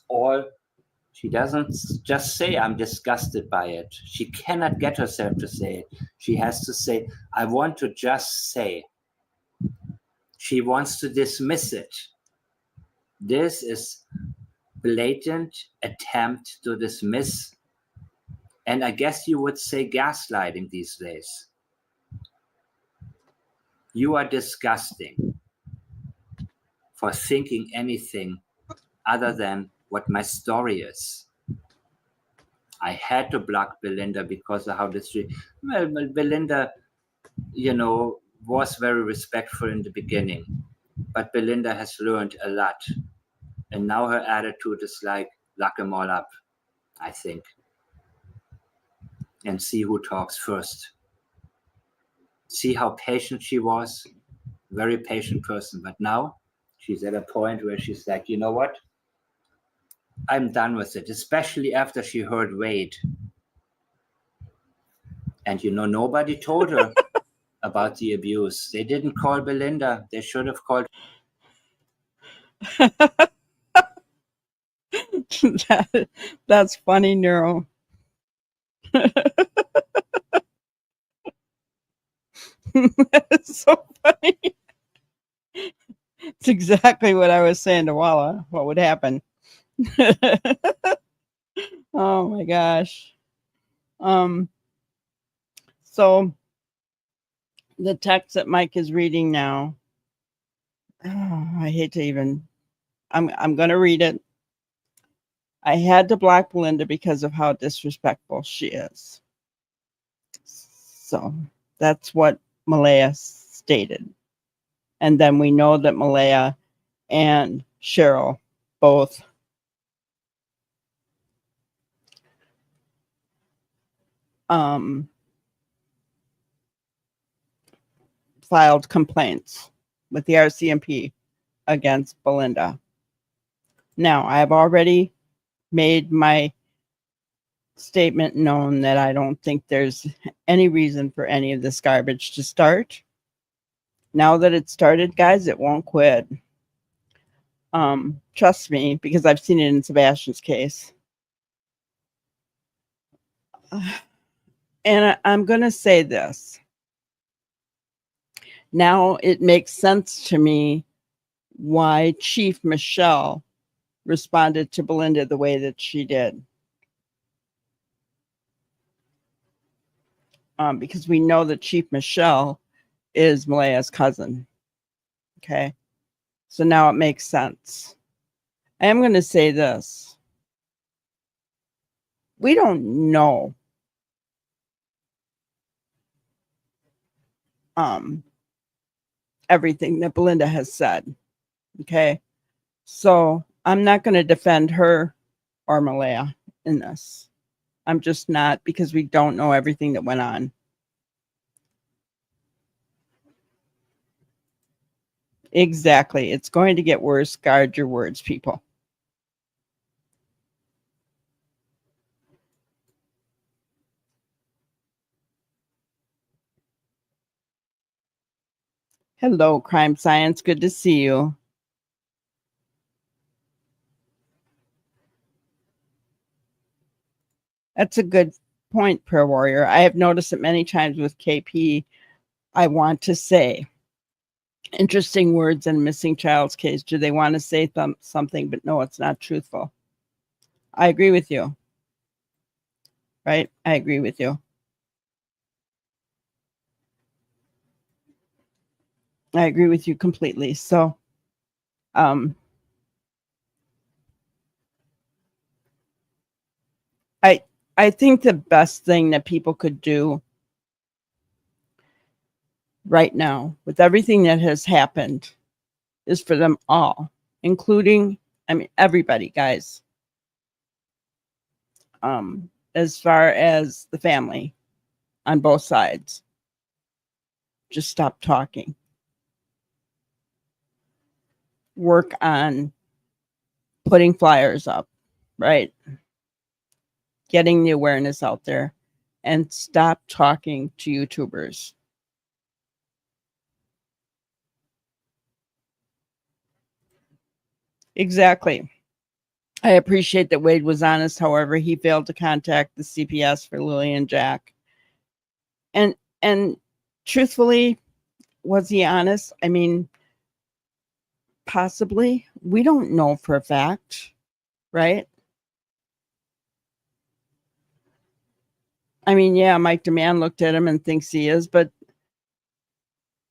Or she doesn't just say, I'm disgusted by it. She cannot get herself to say it. She has to say, I want to just say. She wants to dismiss it. This is blatant attempt to dismiss, and I guess you would say gaslighting these days. You are disgusting for thinking anything other than what my story is. I had to block Belinda because of how this. Well, Belinda, was very respectful in the beginning, but Belinda has learned a lot, and now her attitude is like lock them all up, I think, and see who talks first. See how patient she was, very patient person, but now she's at a point where she's like, you know what? I'm done with it, especially after she heard Wade. And nobody told her about the abuse. They didn't call Belinda. They should have called. That's funny, Neuro. It's so funny. It's exactly what I was saying to Walla. What would happen? Oh my gosh. So the text that Mike is reading now. Oh, I hate to even. I'm gonna read it. I had to block Belinda because of how disrespectful she is. So that's what Malehya stated. And then we know that Malehya and Cheryl both filed complaints with the RCMP against Belinda. Now, I have already made my statement known that I don't think there's any reason for any of this garbage to start. Now that it started, guys, it won't quit. Trust me, because I've seen it in Sebastian's case. And I'm going to say this. Now it makes sense to me why Chief Michelle responded to Belinda the way that she did. Because we know that Chief Michelle is Malehya's cousin. Okay. So now it makes sense. I am going to say this. We don't know everything that Belinda has said. Okay. So I'm not going to defend her or Malehya in this. I'm just not, because we don't know everything that went on. Exactly. It's going to get worse. Guard your words, people. Hello, Crime Science. Good to see you. That's a good point, Prayer Warrior. I have noticed it many times with KP. I want to say interesting words in missing child's case. Do they want to say something, but no, it's not truthful? I agree with you. Right? I agree with you. I agree with you completely. So, I think the best thing that people could do right now with everything that has happened is for them all, including, I mean, everybody, guys, as far as the family on both sides, just stop talking. Work on putting flyers up, right? Getting the awareness out there, and stop talking to YouTubers. Exactly. I appreciate that Wade was honest. However, he failed to contact the CPS for Lily and Jack. And truthfully, was he honest? I mean, possibly. We don't know for a fact, right? I mean, yeah, Mike DeMann looked at him and thinks he is, but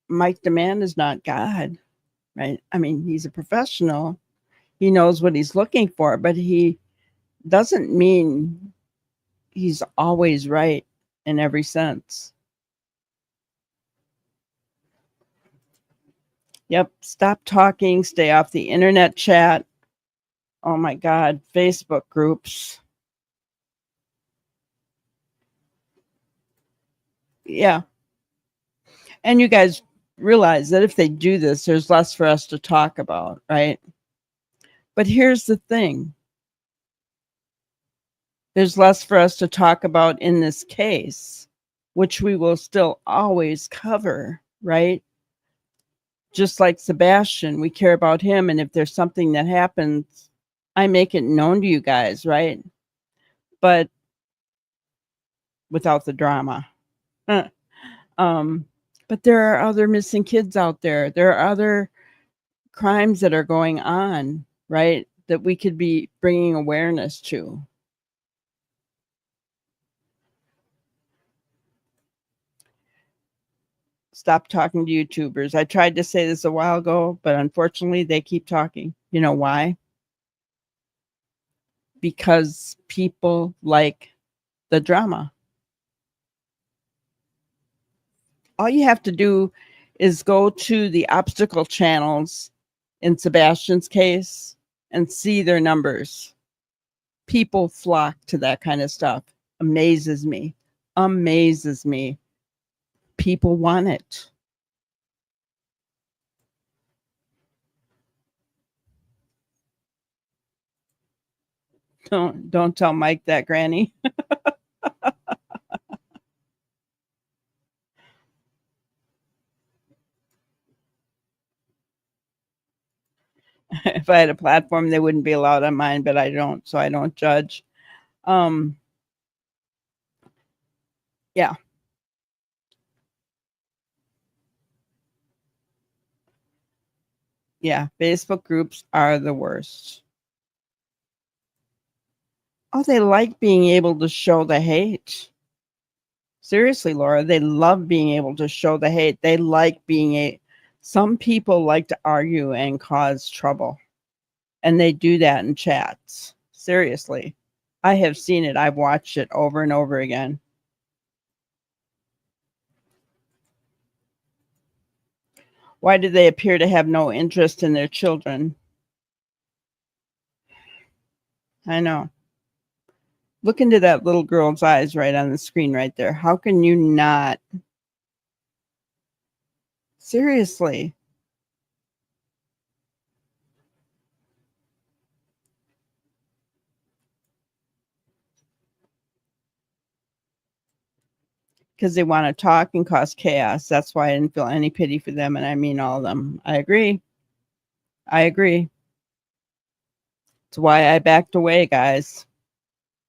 Mike DeMann is not God, right? I mean, he's a professional. He knows what he's looking for, but he doesn't mean he's always right in every sense. Yep. Stop talking. Stay off the internet chat. Oh my God. Facebook groups. Yeah. And you guys realize that if they do this, there's less for us to talk about, right? But here's the thing. There's less for us to talk about in this case, which we will still always cover, right? Just like Sebastian, we care about him. And if there's something that happens, I make it known to you guys, right? But without the drama. But there are other missing kids out there. There are other crimes that are going on, right? That we could be bringing awareness to. Stop talking to YouTubers. I tried to say this a while ago, but unfortunately they keep talking. You know why? Because people like the drama. All you have to do is go to the obstacle channels in Sebastian's case and see their numbers. People flock to that kind of stuff. Amazes me. Amazes me. People want it. Don't tell Mike that, Granny. If I had a platform, they wouldn't be allowed on mine, but I don't, so I don't judge. Yeah. Yeah, Facebook groups are the worst. Oh, they like being able to show the hate. Seriously, Laura, they love being able to show the hate. They like being Some people like to argue and cause trouble, and they do that in chats. Seriously. I have seen it. I've watched it over and over again. Why do they appear to have no interest in their children? I know. Look into that little girl's eyes right on the screen right there. How can you not? Seriously. Because they want to talk and cause chaos. That's why I didn't feel any pity for them, and I mean all of them. I agree. I agree. It's why I backed away, guys.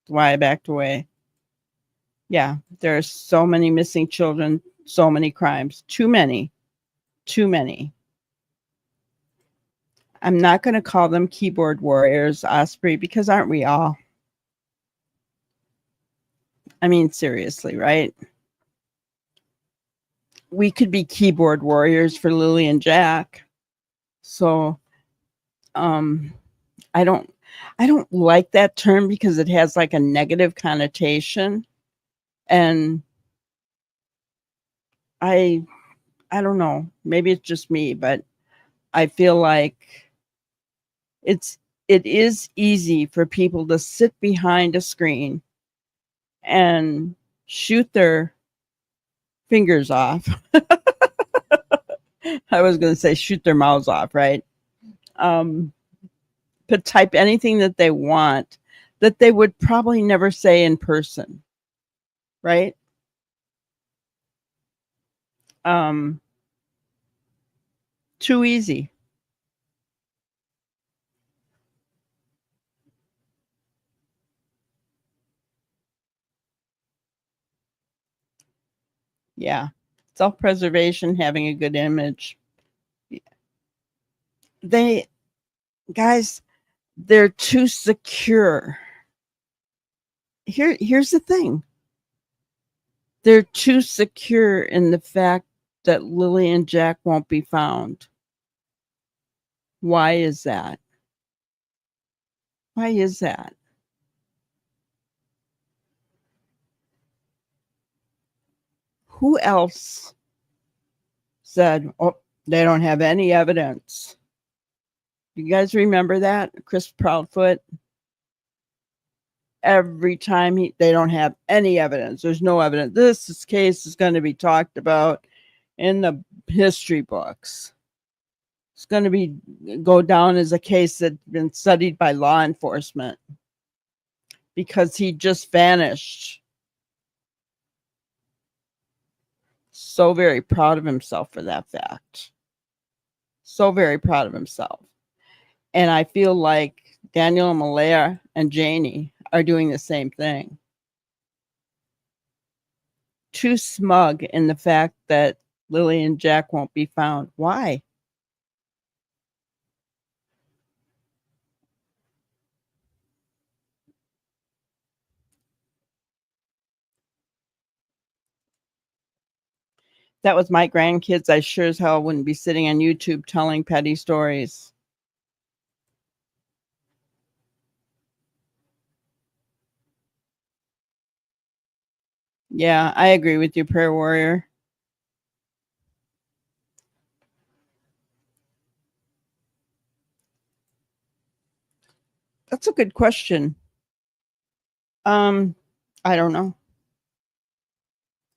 It's why I backed away. Yeah, there are so many missing children, so many crimes. Too many. Too many. I'm not going to call them keyboard warriors, Osprey, because aren't we all? I mean, seriously, right? We could be keyboard warriors for Lily and Jack. So, I don't like that term because it has like a negative connotation, and I don't know. Maybe it's just me, but I feel like it is easy for people to sit behind a screen and shoot their fingers off. I was going to say shoot their mouths off, right? But type anything that they want that they would probably never say in person, right? Too easy. Yeah. Self-preservation, having a good image. They, guys, they're too secure. Here's the thing. They're too secure in the fact that Lily and Jack won't be found. Why is that? Why is that? Who else said, oh, they don't have any evidence? You guys remember that? Chris Proudfoot? Every time they don't have any evidence. There's no evidence. This case is going to be talked about in the history books. It's going to go down as a case that's been studied by law enforcement because he just vanished. So very proud of himself for that fact. So very proud of himself. And I feel like Daniel, Malehya, and Janie are doing the same thing. Too smug in the fact that Lily and Jack won't be found. Why? That was my grandkids. I sure as hell wouldn't be sitting on YouTube telling petty stories. Yeah, I agree with you, prayer warrior. That's a good question. I don't know.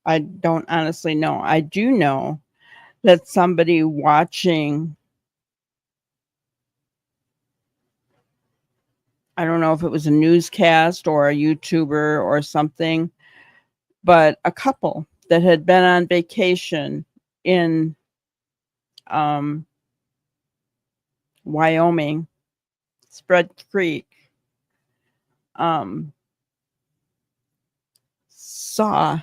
I don't honestly know. I do know that somebody watching, I don't know if it was a newscast or a YouTuber or something, but a couple that had been on vacation in Wyoming, Spread Creek, saw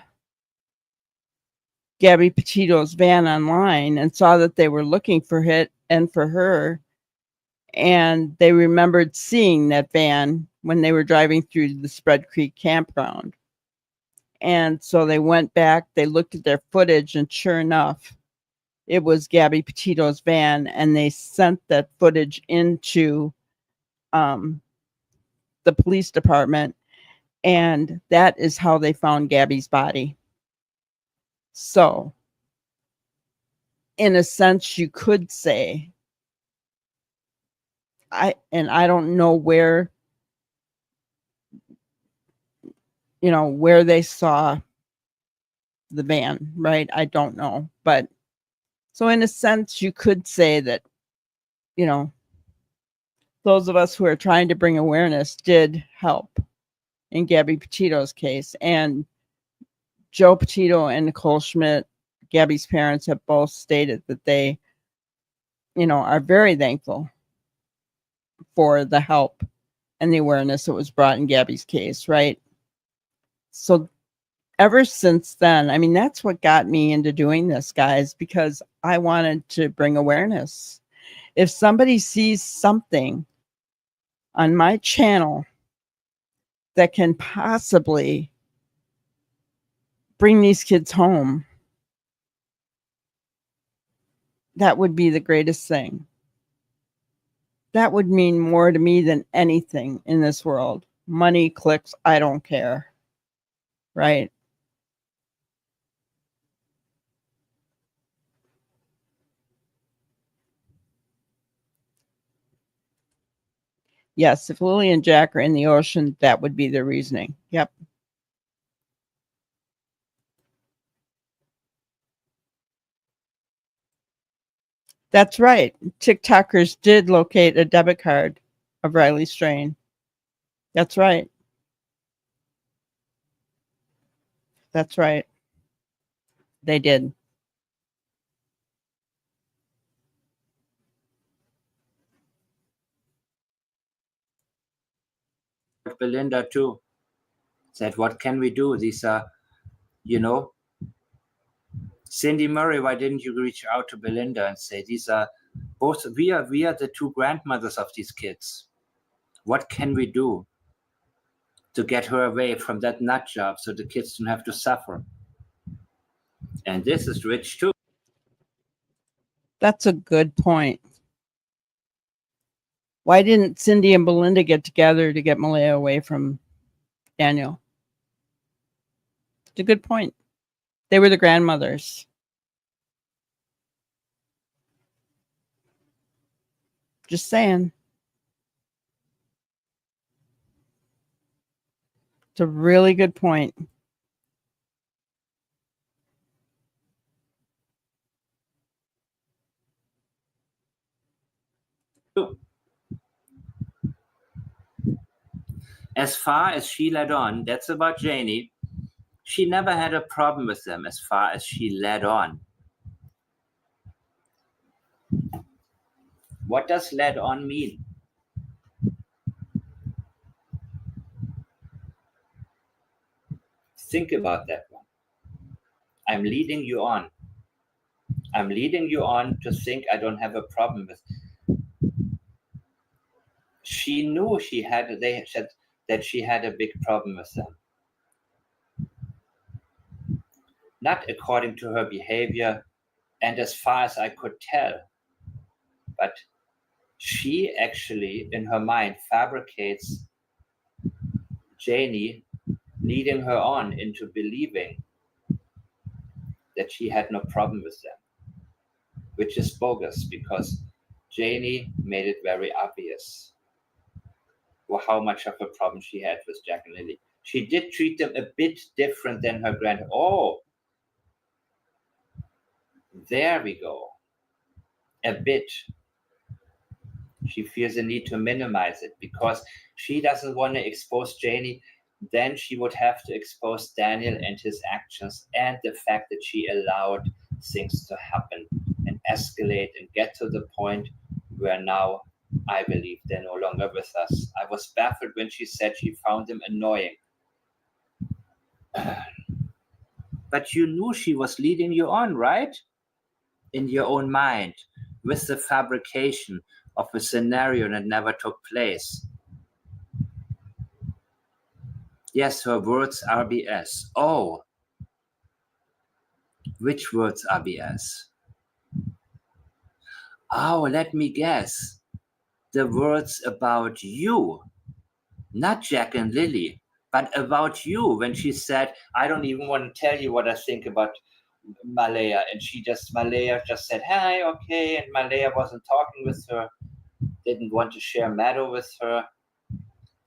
Gabby Petito's van online and saw that they were looking for it and for her. And they remembered seeing that van when they were driving through the Spread Creek campground. And so they went back, they looked at their footage, and sure enough, it was Gabby Petito's van, and they sent that footage into the police department, and that is how they found Gabby's body. So, in a sense, you could say, I don't know where, where they saw the van, right? I don't know. But so in a sense, you could say that, those of us who are trying to bring awareness did help in Gabby Petito's case. And Joe Petito and Nicole Schmidt, Gabby's parents, have both stated that they, are very thankful for the help and the awareness that was brought in Gabby's case, right? So ever since then, I mean, that's what got me into doing this, guys, because I wanted to bring awareness. If somebody sees something on my channel that can possibly bring these kids home, that would be the greatest thing. That would mean more to me than anything in this world. Money, clicks, I don't care. Right? Yes, if Lily and Jack are in the ocean, that would be their reasoning. Yep. That's right. TikTokers did locate a debit card of Riley Strain. That's right. That's right. They did. Belinda too said, what can we do? These are, Cindy Murray, why didn't you reach out to Belinda and say, these are both, we are the two grandmothers of these kids. What can we do to get her away from that nut job so the kids don't have to suffer? And this is rich too. That's a good point. Why didn't Cindy and Belinda get together to get Malehya away from Daniel? It's a good point. They were the grandmothers. Just saying. It's a really good point. As far as she led on, that's about Janie. She never had a problem with them as far as she led on. What does led on mean? Think about that one. I'm leading you on. I'm leading you on to think I don't have a problem with. She knew they said that she had a big problem with them. Not according to her behavior, and as far as I could tell, but she actually, in her mind, fabricates Janie, leading her on into believing that she had no problem with them, which is bogus because Janie made it very obvious how much of a problem she had with Jack and Lily. She did treat them a bit different than her grand. Oh, there we go. A bit. She feels the need to minimize it because she doesn't want to expose Janie. Then she would have to expose Daniel and his actions and the fact that she allowed things to happen and escalate and get to the point where now I believe they're no longer with us. I was baffled when she said she found him annoying. But you knew she was leading you on, right? In your own mind, with the fabrication of a scenario that never took place. Yes, her words are BS. Oh, which words are BS? Oh, let me guess. The words about you, not Jack and Lily, but about you, when she said, I don't even want to tell you what I think about Malehya. And Malehya just said, hi, okay. And Malehya wasn't talking with her, didn't want to share Meadow with her.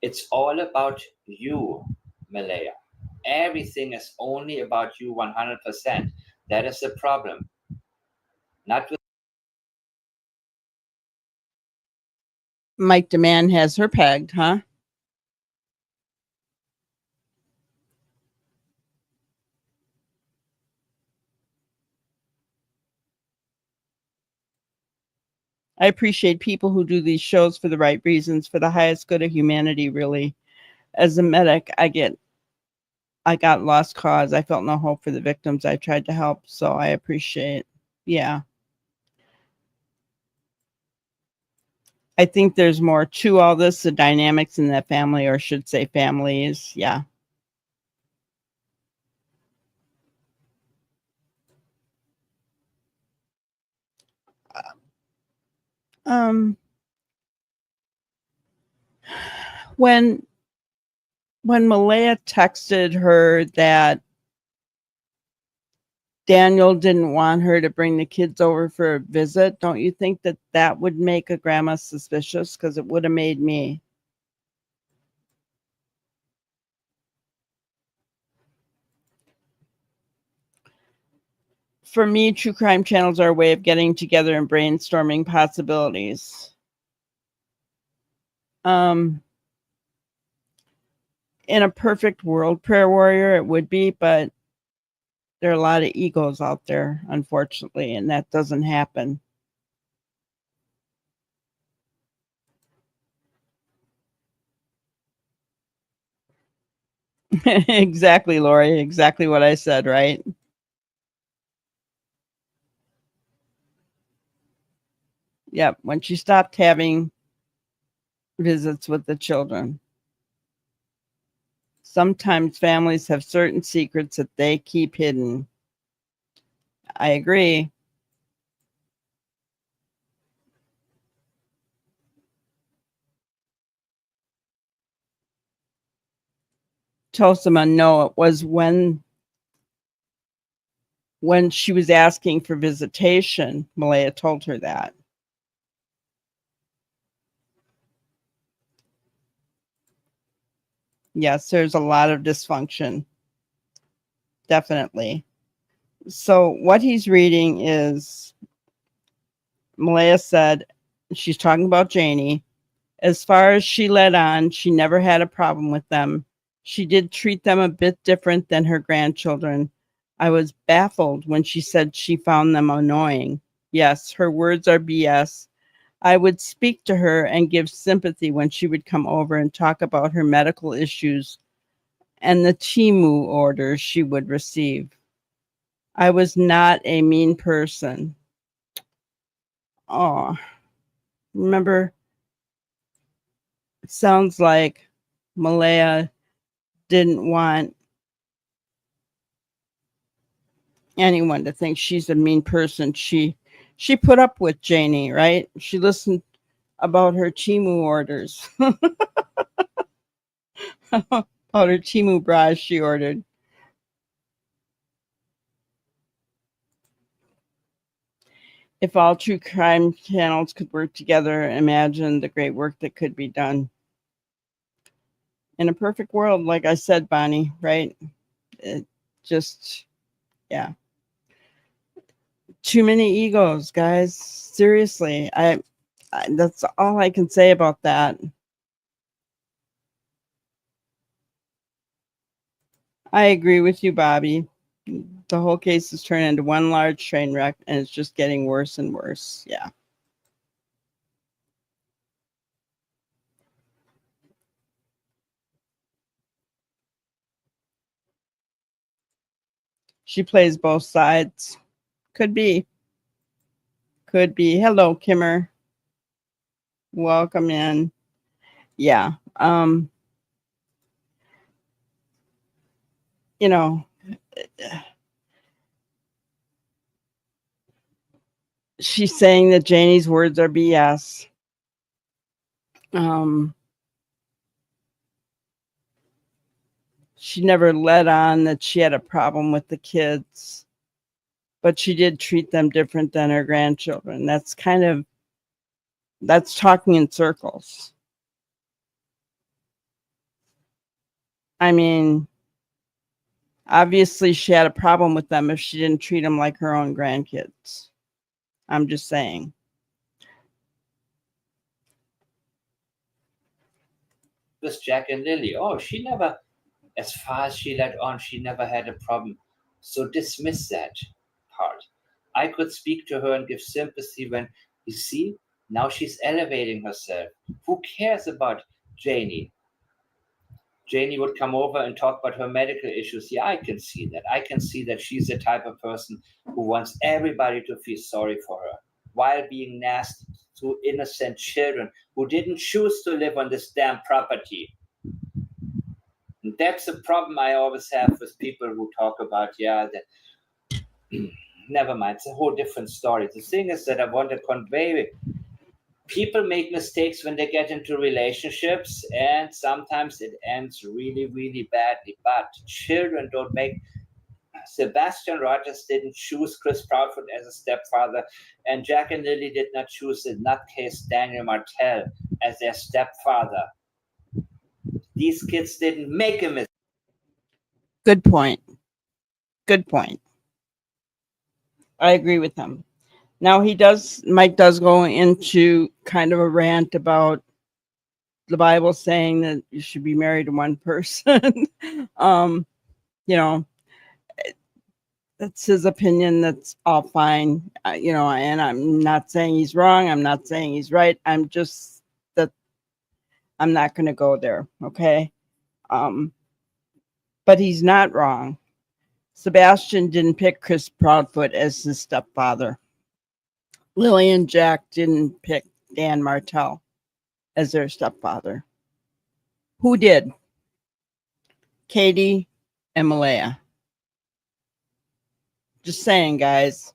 It's all about you, Malaya. Everything is only about you 100%. That is the problem. Not with Mike Demand has her pegged, huh? I appreciate people who do these shows for the right reasons, for the highest good of humanity, really. As a medic, I got lost cause. I felt no hope for the victims. I tried to help, so I appreciate. Yeah. I think there's more to all this, the dynamics in that family, or should say families. Yeah. Um, when Malaya texted her that Daniel didn't want her to bring the kids over for a visit, don't you think that that would make a grandma suspicious? Because it would have made me. For me, true crime channels are a way of getting together and brainstorming possibilities. In a perfect world, prayer warrior, it would be, but there are a lot of egos out there, unfortunately, and that doesn't happen. Exactly, Lori. Exactly what I said, right? Yep. When she stopped having visits with the children. Sometimes families have certain secrets that they keep hidden. I agree. Tosima, no, it was when she was asking for visitation, Malaya told her that. Yes, there's a lot of dysfunction. Definitely. So what he's reading is Malaya said, she's talking about Janie. As far as she let on, she never had a problem with them. She did treat them a bit different than her grandchildren. I was baffled when she said she found them annoying. Yes, her words are BS. I would speak to her and give sympathy when she would come over and talk about her medical issues and the Timu orders she would receive. I was not a mean person. Oh, remember, it sounds like Malaya didn't want anyone to think she's a mean person. She put up with Janie, right? She listened about her Timu orders, about her Timu bras she ordered. If all true crime channels could work together, imagine the great work that could be done. In a perfect world, like I said, Bonnie, right? It just, yeah. Too many egos, guys. Seriously. That's all I can say about that. I agree with you, Bobby. The whole case has turned into one large train wreck and it's just getting worse and worse. Yeah. She plays both sides. Could be. Could be. Hello, Kimmer. Welcome in. Yeah. You know, she's saying that Janie's words are BS. She never let on that she had a problem with the kids, but she did treat them different than her grandchildren. That's talking in circles. I mean, obviously she had a problem with them if she didn't treat them like her own grandkids. I'm just saying. This Jack and Lily, oh, she never, as far as she let on, she never had a problem. So dismiss that part. I could speak to her and give sympathy when, you see, now she's elevating herself. Who cares about Janie? Janie would come over and talk about her medical issues. Yeah, I can see that. I can see that she's the type of person who wants everybody to feel sorry for her while being nasty to innocent children who didn't choose to live on this damn property. And that's the problem I always have with people who talk about, yeah, that never mind, it's a whole different story. The thing is that I want to convey, people make mistakes when they get into relationships, and sometimes it ends really, really badly. But children don't make. Sebastian Rogers didn't choose Chris Proudfoot as a stepfather, and Jack and Lily did not choose the nutcase Daniel Martell as their stepfather. These kids didn't make a mistake. Good point. Good point. I agree with him. Now Mike does go into kind of a rant about the Bible saying that you should be married to one person. You know, that's his opinion. That's all fine. And I'm not saying he's wrong. I'm not saying he's right. I'm not going to go there. Okay. But he's not wrong. Sebastian didn't pick Chris Proudfoot as his stepfather. Lily and Jack didn't pick Dan Martell as their stepfather. Who did? Katie and Malehya. Just saying, guys.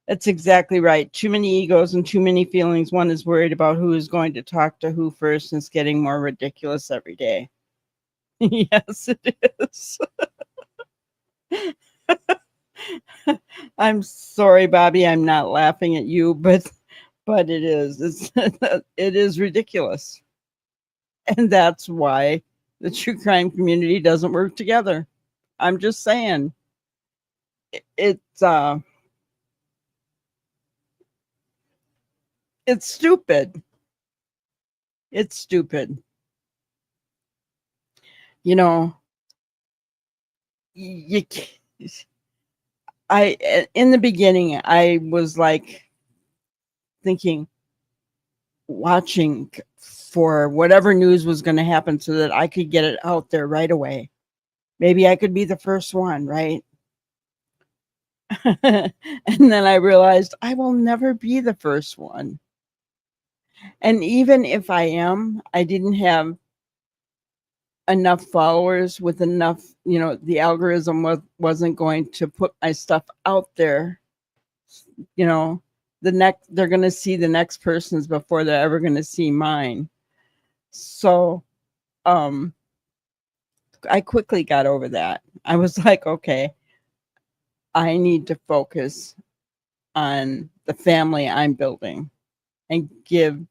That's exactly right. Too many egos and too many feelings. One is worried about who is going to talk to who first, and it's getting more ridiculous every day. Yes, it is. I'm sorry, Bobby. I'm not laughing at you, but it is. It is ridiculous. And that's why the true crime community doesn't work together. I'm just saying. It's stupid. It's stupid. You know, you in the beginning, I was like thinking, watching for whatever news was going to happen so that I could get it out there right away. Maybe I could be the first one, right? And then I realized I will never be the first one. And even if I am, I didn't have enough followers with enough, the algorithm wasn't going to put my stuff out there. They're going to see the next person's before they're ever going to see mine. So I quickly got over that. I was like, okay, I need to focus on the family I'm building and give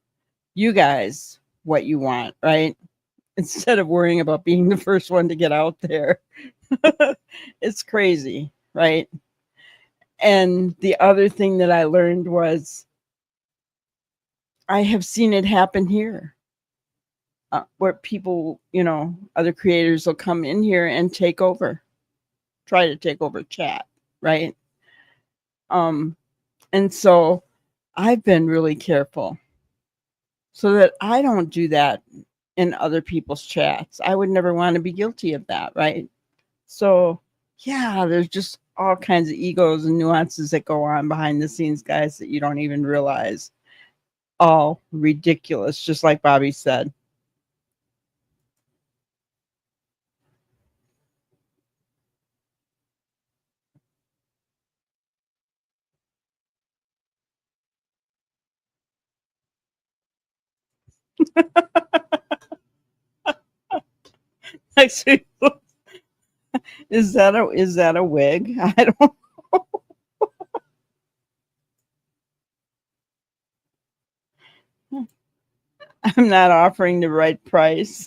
you guys what you want, right? Instead of worrying about being the first one to get out there. It's crazy, right? And the other thing that I learned was I have seen it happen here. Where people, other creators will come in here and try to take over chat, right? And so I've been really careful so that I don't do that in other people's chats. I would never want to be guilty of that, right? So yeah, there's just all kinds of egos and nuances that go on behind the scenes, guys, that you don't even realize. all ridiculous, just like Bobby said. Actually, is that a wig? I don't. I'm not offering the right price.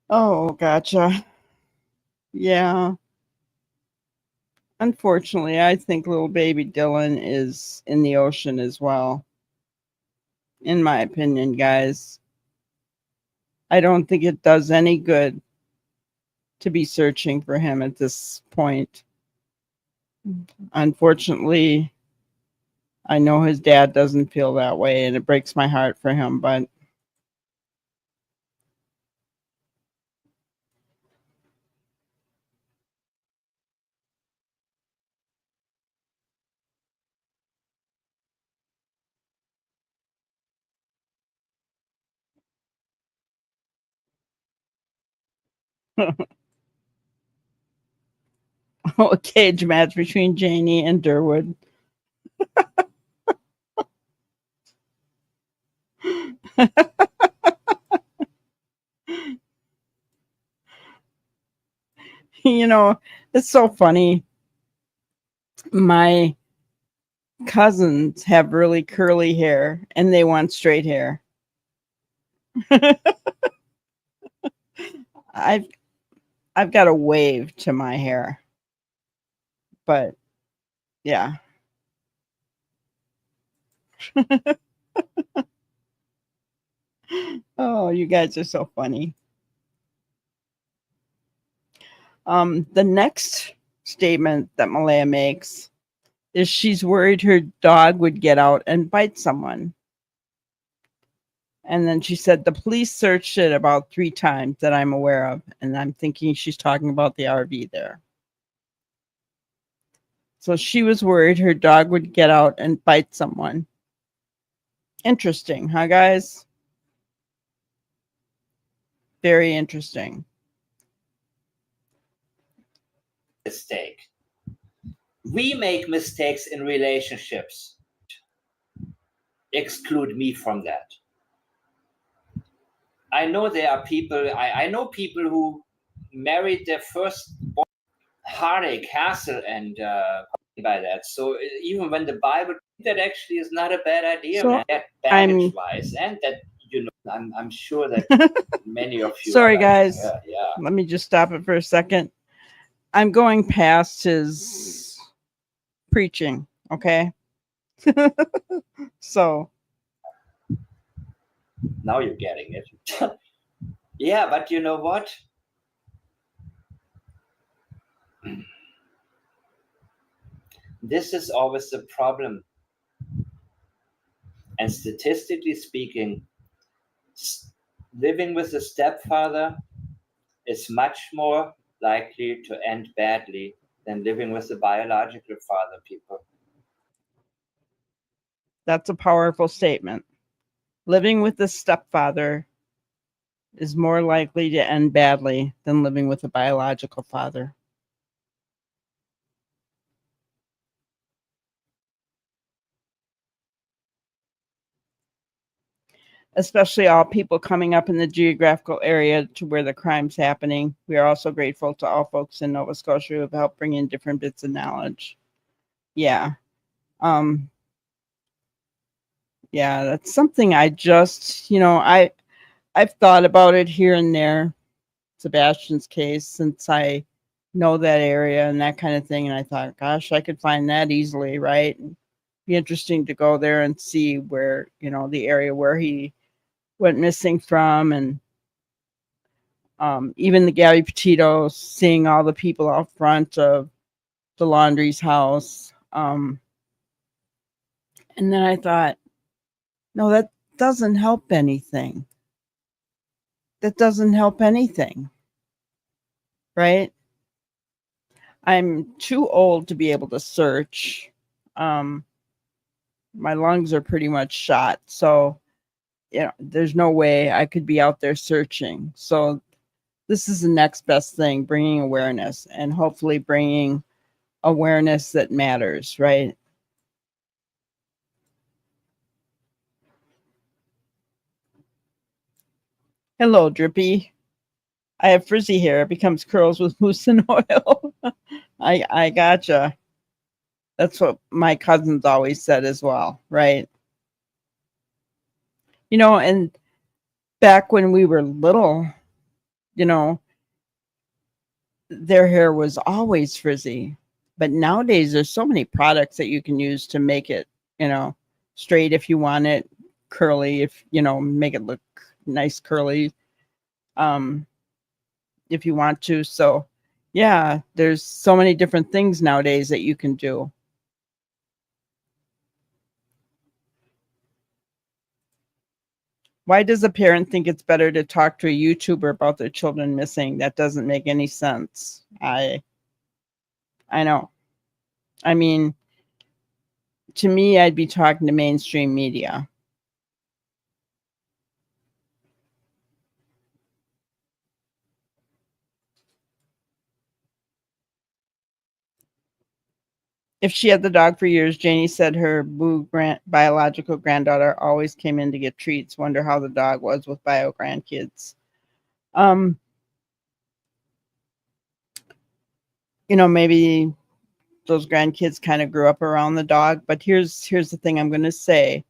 Oh, gotcha. Yeah. Unfortunately, I think little baby Dylan is in the ocean as well. In my opinion, guys, I don't think it does any good to be searching for him at this point. Unfortunately, I know his dad doesn't feel that way, and it breaks my heart for him, but a cage match between Janie and Durwood. You know, it's so funny. My cousins have really curly hair and they want straight hair. I've I've got a wave to my hair. But yeah. Oh, you guys are so funny. The next statement that Malehya makes is she's worried her dog would get out and bite someone. And then she said the police searched it about 3 times that I'm aware of. And I'm thinking she's talking about the RV there. So she was worried her dog would get out and bite someone. Interesting, huh, guys? Very interesting. Mistake. We make mistakes in relationships. Exclude me from that. I know there are people, I know people who married their first heartache, hassle, and by that. So even when the Bible, that actually is not a bad idea, So, man. That baggage wise, and that I'm sure that many of you. Sorry, are guys. yeah. Let me just stop it for a second. I'm going past his preaching, okay? So now you're getting it. Yeah, but you know what? This is always the problem. And statistically speaking, living with a stepfather is much more likely to end badly than living with a biological father, people. that's a powerful statement. Living with a stepfather is more likely to end badly than living with a biological father. Especially all people coming up in the geographical area to where the crime's happening. We are also grateful to all folks in Nova Scotia who have helped bring in different bits of knowledge. Yeah. Yeah, that's something I just, I've thought about it here and there, Sebastian's case, since I know that area and that kind of thing. And I thought, gosh, I could find that easily, right? It'd be interesting to go there and see where, the area where he went missing from, and even the Gabby Petito, seeing all the people out front of the Laundrie's house. And then I thought, no, that doesn't help anything. That doesn't help anything. Right? I'm too old to be able to search. Um, my lungs are pretty much shot, so there's no way I could be out there searching. So this is the next best thing, bringing awareness, and hopefully bringing awareness that matters, right? Hello, Drippy. I have frizzy hair. It becomes curls with mousse and oil. I gotcha. That's what my cousins always said as well, right? And back when we were little, you know, their hair was always frizzy. But nowadays, there's so many products that you can use to make it, straight if you want it, curly if, make it look nice curly um, if you want to. So, yeah, there's so many different things nowadays that you can do. Why does a parent think it's better to talk to a YouTuber about their children missing? That doesn't make any sense. I know. I mean, to me, I'd be talking to mainstream media. If she had the dog for years, Janie said her biological granddaughter always came in to get treats. Wonder how the dog was with bio grandkids. Um, maybe those grandkids kind of grew up around the dog. But here's the thing I'm going to say.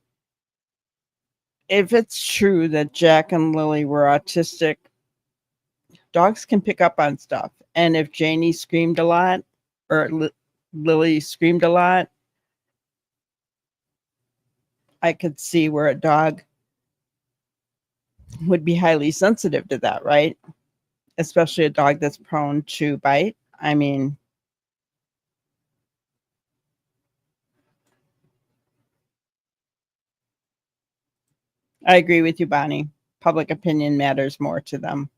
If it's true that Jack and Lily were autistic, dogs can pick up on stuff. And if Janie screamed a lot or Lily screamed a lot, I could see where a dog would be highly sensitive to that, right? Especially a dog that's prone to bite. I mean, I agree with you, Bonnie. Public opinion matters more to them.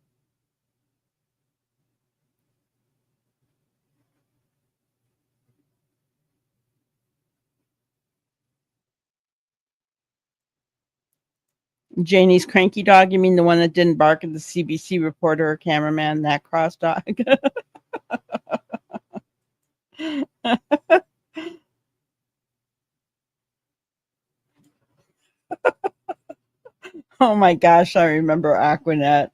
Janie's cranky dog, you mean the one that didn't bark at the CBC reporter or cameraman, that cross dog? Oh my gosh, I remember Aquanet.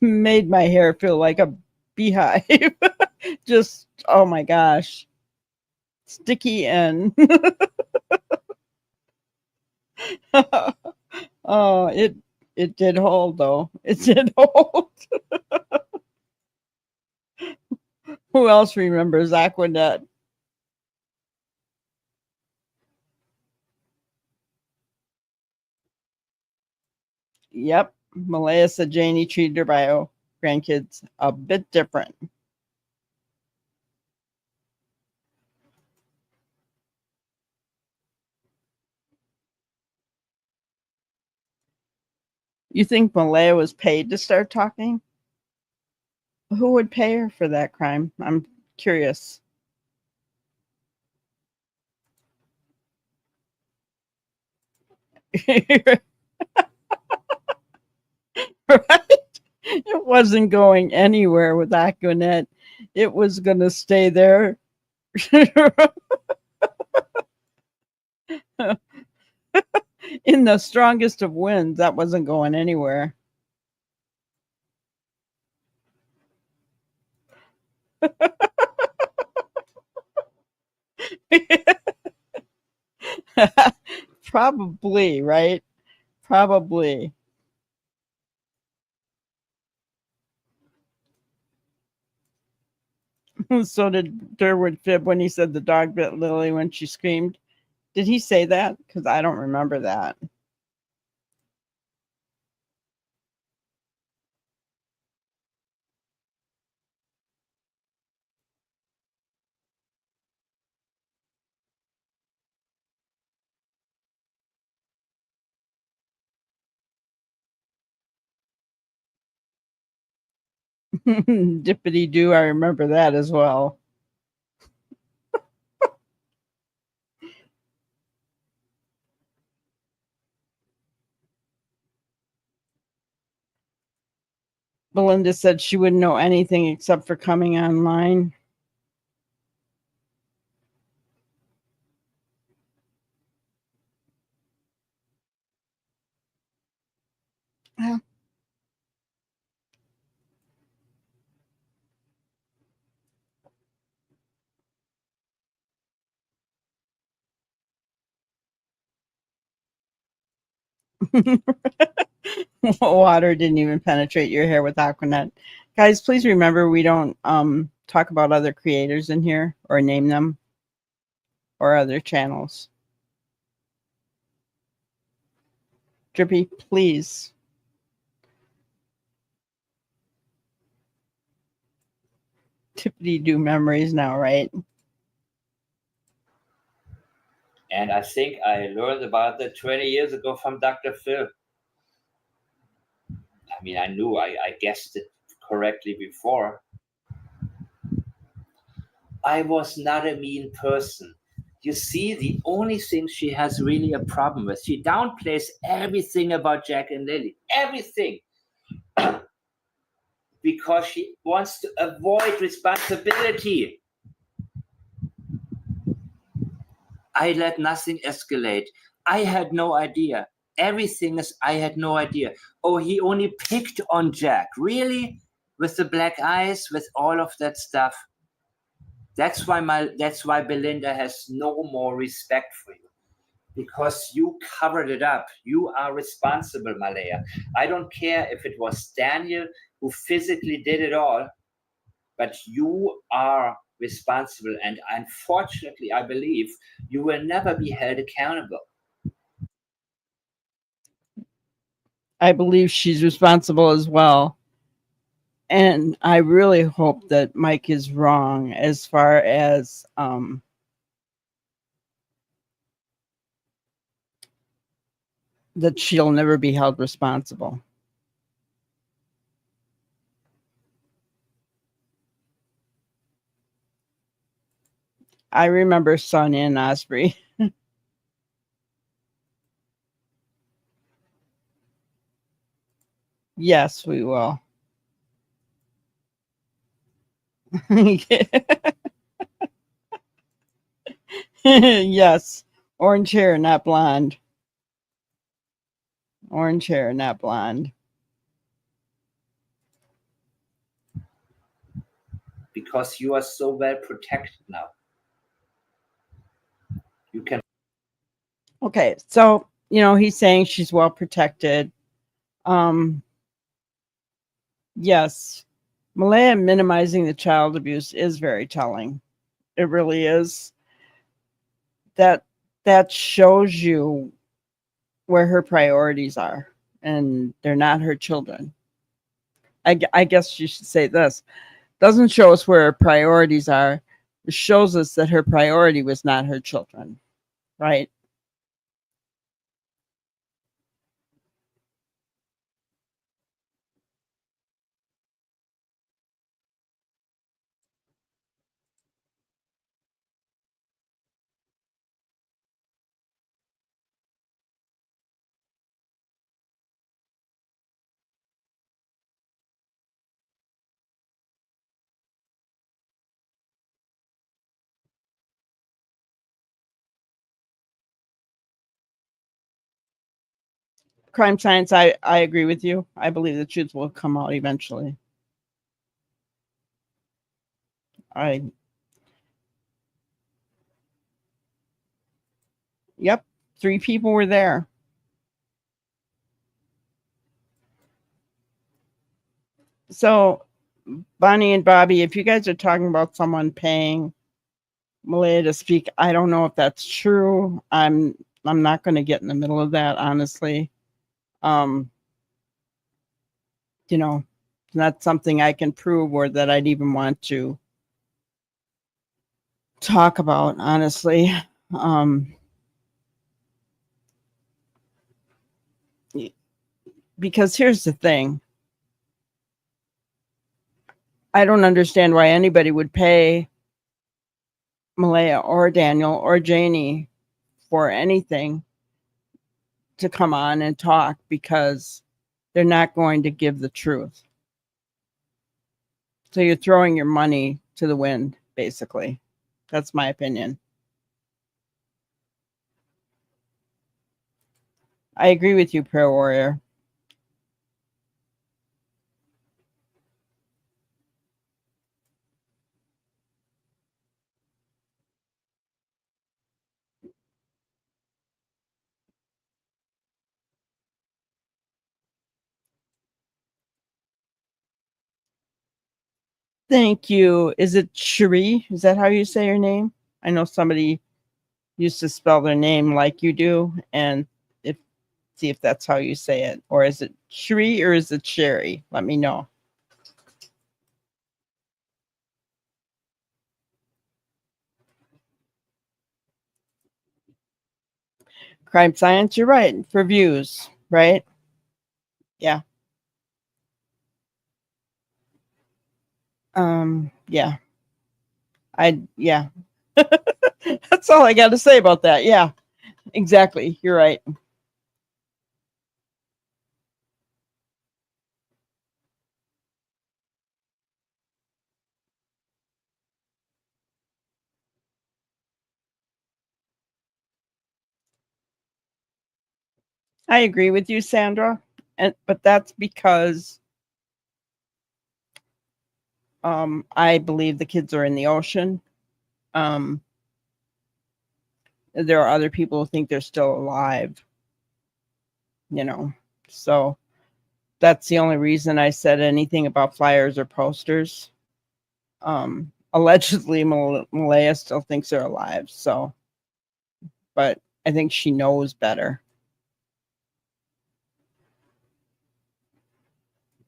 Made my hair feel like a beehive. Just, oh my gosh, sticky and oh, it did hold though. It did hold. Who else remembers Aquanet? Yep. Malaya said Janie treated her bio grandkids a bit different. You think Malaya was paid to start talking? Who would pay her for that crime? I'm curious. Right? It wasn't going anywhere with Aquanet. It was going to stay there. In the strongest of winds, that wasn't going anywhere. Probably, right? Probably. So did Durwood fib when he said the dog bit Lily when she screamed. Did he say that? Because I don't remember that. Dippity doo, I remember that as well. Belinda said she wouldn't know anything except for coming online. Yeah. Water didn't even penetrate your hair with Aquanet. Guys, please remember we don't talk about other creators in here or name them or other channels. Drippy, please. Tippity do memories now, right? And I think I learned about that 20 years ago from Dr. Phil. I mean, I knew I guessed it correctly before. I was not a mean person. You see, the only thing she has really a problem with, she downplays everything about Jack and Lily. Everything. Because she wants to avoid responsibility. I let nothing escalate. I had no idea. Everything is, I had no idea. Oh, he only picked on Jack. Really? With the black eyes, with all of that stuff. That's why Belinda has no more respect for you. Because you covered it up. You are responsible, Malehya. I don't care if it was Daniel who physically did it all, but you are responsible. And unfortunately, I believe you will never be held accountable. I believe she's responsible as well. And I really hope that Mike is wrong as far as that she'll never be held responsible. I remember Sonia and Osprey. Yes, we will. Yes. Orange hair, not blonde. Orange hair, not blonde. Because you are so well protected now. You can. Okay, so he's saying she's well protected. Yes, Malehya minimizing the child abuse is very telling. It really is. That shows you where her priorities are, and they're not her children. I guess you should say this. Doesn't show us where her priorities are. It shows us that her priority was not her children, right? Crime Science, I agree with you. I believe the truth will come out eventually. Yep, 3 people were there. So, Bonnie and Bobby, if you guys are talking about someone paying Malehya to speak, I don't know if that's true. I'm not going to get in the middle of that, honestly. Um, it's not something I can prove or that I'd even want to talk about, honestly. Because here's the thing. I don't understand why anybody would pay Malehya or Daniel or Janie for anything to come on and talk, because they're not going to give the truth. So you're throwing your money to the wind, basically. That's my opinion. I agree with you, Prayer Warrior. Thank you. Is it Cherie? Is that how you say your name? I know somebody used to spell their name like you do, and if see if that's how you say it. Or is it Cherie or is it Sherry? Let me know. Crime Science, you're right. For views, right? Yeah. Yeah. Yeah. That's all I got to say about that. Yeah, exactly. You're right. I agree with you, Sandra. But that's because I believe the kids are in the ocean. Um, there are other people who think they're still alive, you know. So that's the only reason I said anything about flyers or posters. Allegedly, Malehya still thinks they're alive. So, but I think she knows better.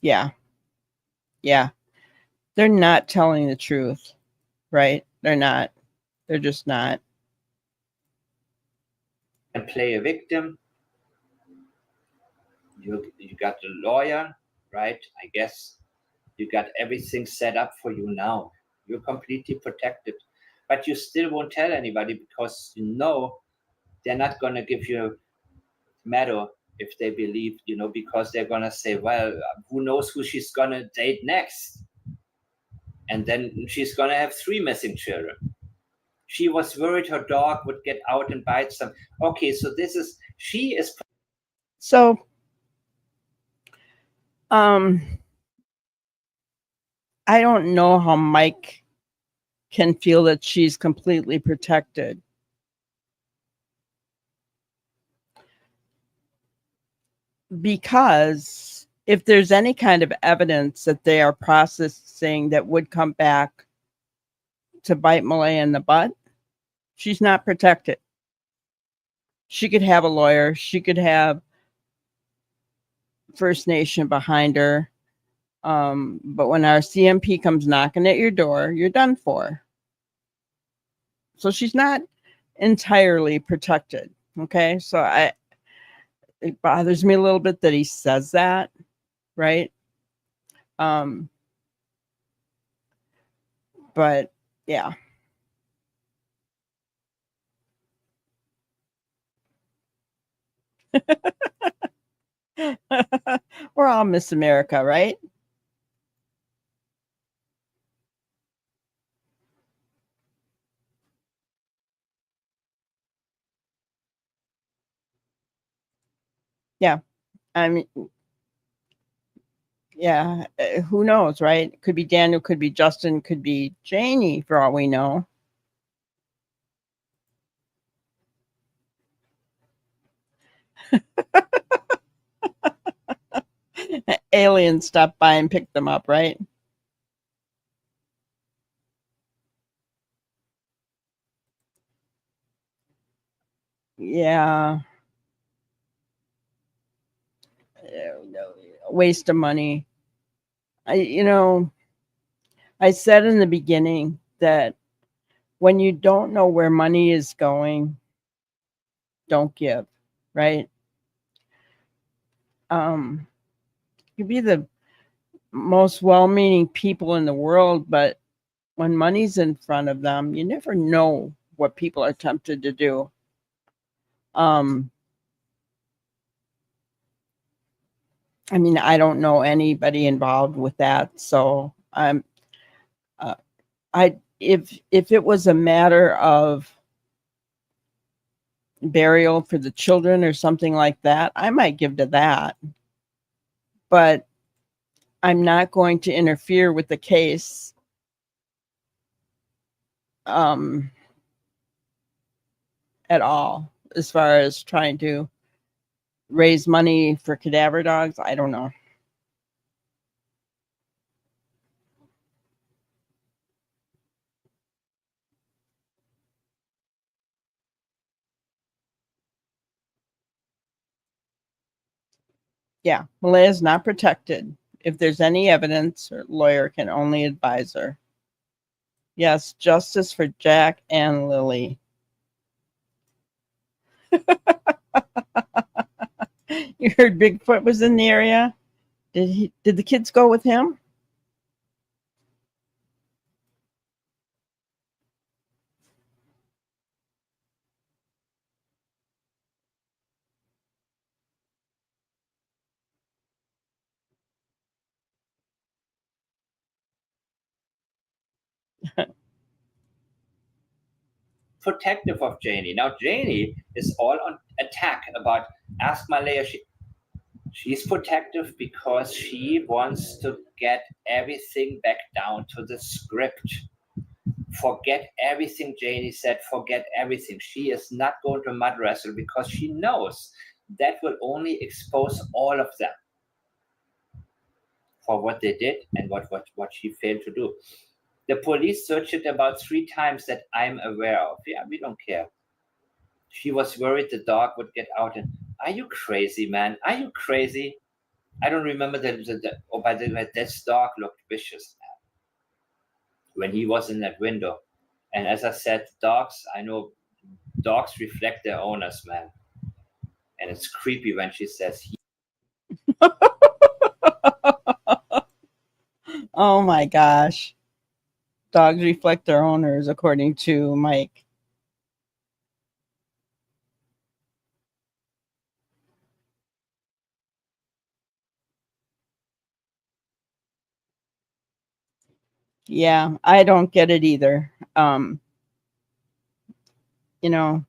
Yeah. Yeah. They're not telling the truth, right? They're not. They're just not. And play a victim. You got the lawyer, right? I guess you got everything set up for you now. You're completely protected, but you still won't tell anybody because you know they're not gonna give you a matter if they believe, because they're gonna say, well, who knows who she's gonna date next, and then she's gonna have 3 missing children. She was worried her dog would get out and bite some. Okay, so she is. So, I don't know how Mike can feel that she's completely protected. Because if there's any kind of evidence that they are processing that would come back to bite Malehya in the butt, she's not protected. She could have a lawyer. She could have First Nation behind her. But when our CMP comes knocking at your door, you're done for. So she's not entirely protected. Okay. So it bothers me a little bit that he says that, right? But yeah. We're all Miss America, right? Yeah. I mean, yeah. Who knows, right? Could be Daniel, could be Justin, could be Janie, for all we know. Aliens stopped by and picked them up, right? Yeah. Waste of money. I said in the beginning that when you don't know where money is going, don't give, right? Could be most well-meaning people in the world, but when money's in front of them, you never know what people are tempted to do. I mean, I don't know anybody involved with that, so if it was a matter of burial for the children or something like that, I might give to that. But I'm not going to interfere with the case at all, as far as trying to raise money for cadaver dogs. I don't know. Yeah, Malehya is not protected. If there's any evidence, her lawyer can only advise her. Yes, justice for Jack and Lily. You heard Bigfoot was in the area? Did the kids go with him? Protective of Janie. Now Janie is all on attack about ask Malehya. She's protective because she wants to get everything back down to the script. Forget everything Janie said, forget everything. She is not going to mud wrestle because she knows that will only expose all of them for what they did and what she failed to do. The police searched it about 3 times that I'm aware of. Yeah, we don't care. She was worried the dog would get out and, are you crazy, man? Are you crazy? I don't remember that. Oh, by the way, this dog looked vicious, man, when he was in that window. And as I said, I know dogs reflect their owners, man. And it's creepy when she says, Oh my gosh. Dogs reflect their owners, according to Mike. Yeah, I don't get it either. You know,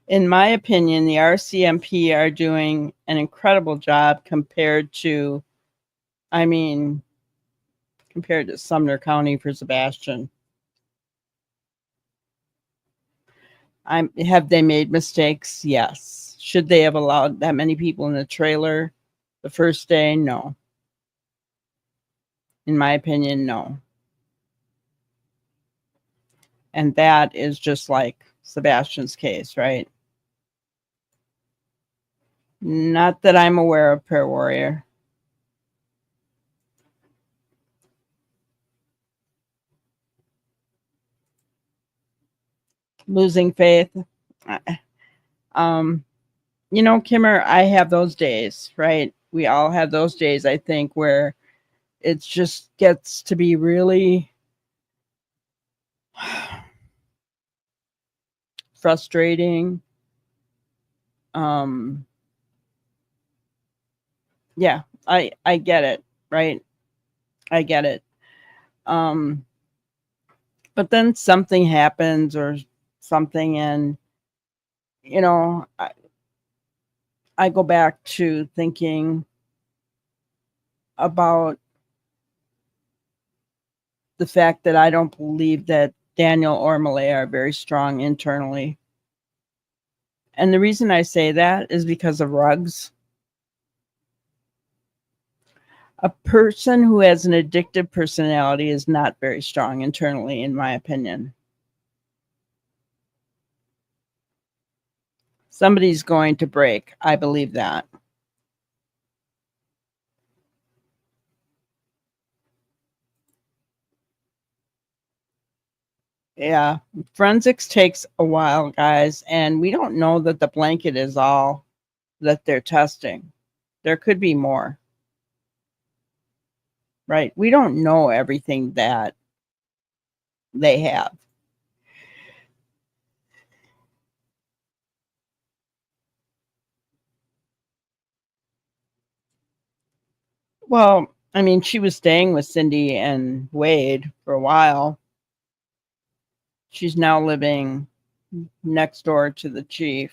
in my opinion, the RCMP are doing an incredible job compared to, I mean, compared to Sumner County for Sebastian. Have they made mistakes? Yes. Should they have allowed that many people in the trailer the first day? No. In my opinion, no. And that is just like Sebastian's case, right? Not that I'm aware of, Prayer Warrior. Losing faith. You know, Kimmer, I have those days, right? We all have those days, I think, where it just gets to be really frustrating. Yeah, I get it, right? I get it. But then something happens or something, and you know, I go back to thinking about the fact that I don't believe that Daniel or Malehya are very strong internally. And the reason I say that is because of Ruggs. A person who has an addictive personality is not very strong internally, in my opinion. Somebody's going to break. I believe that. Yeah, forensics takes a while, guys, and we don't know that the blanket is all that they're testing. There could be more. right? We don't know everything that they have. Well, I mean, she was staying with Cindy and Wade for a while. She's now living next door to the chief.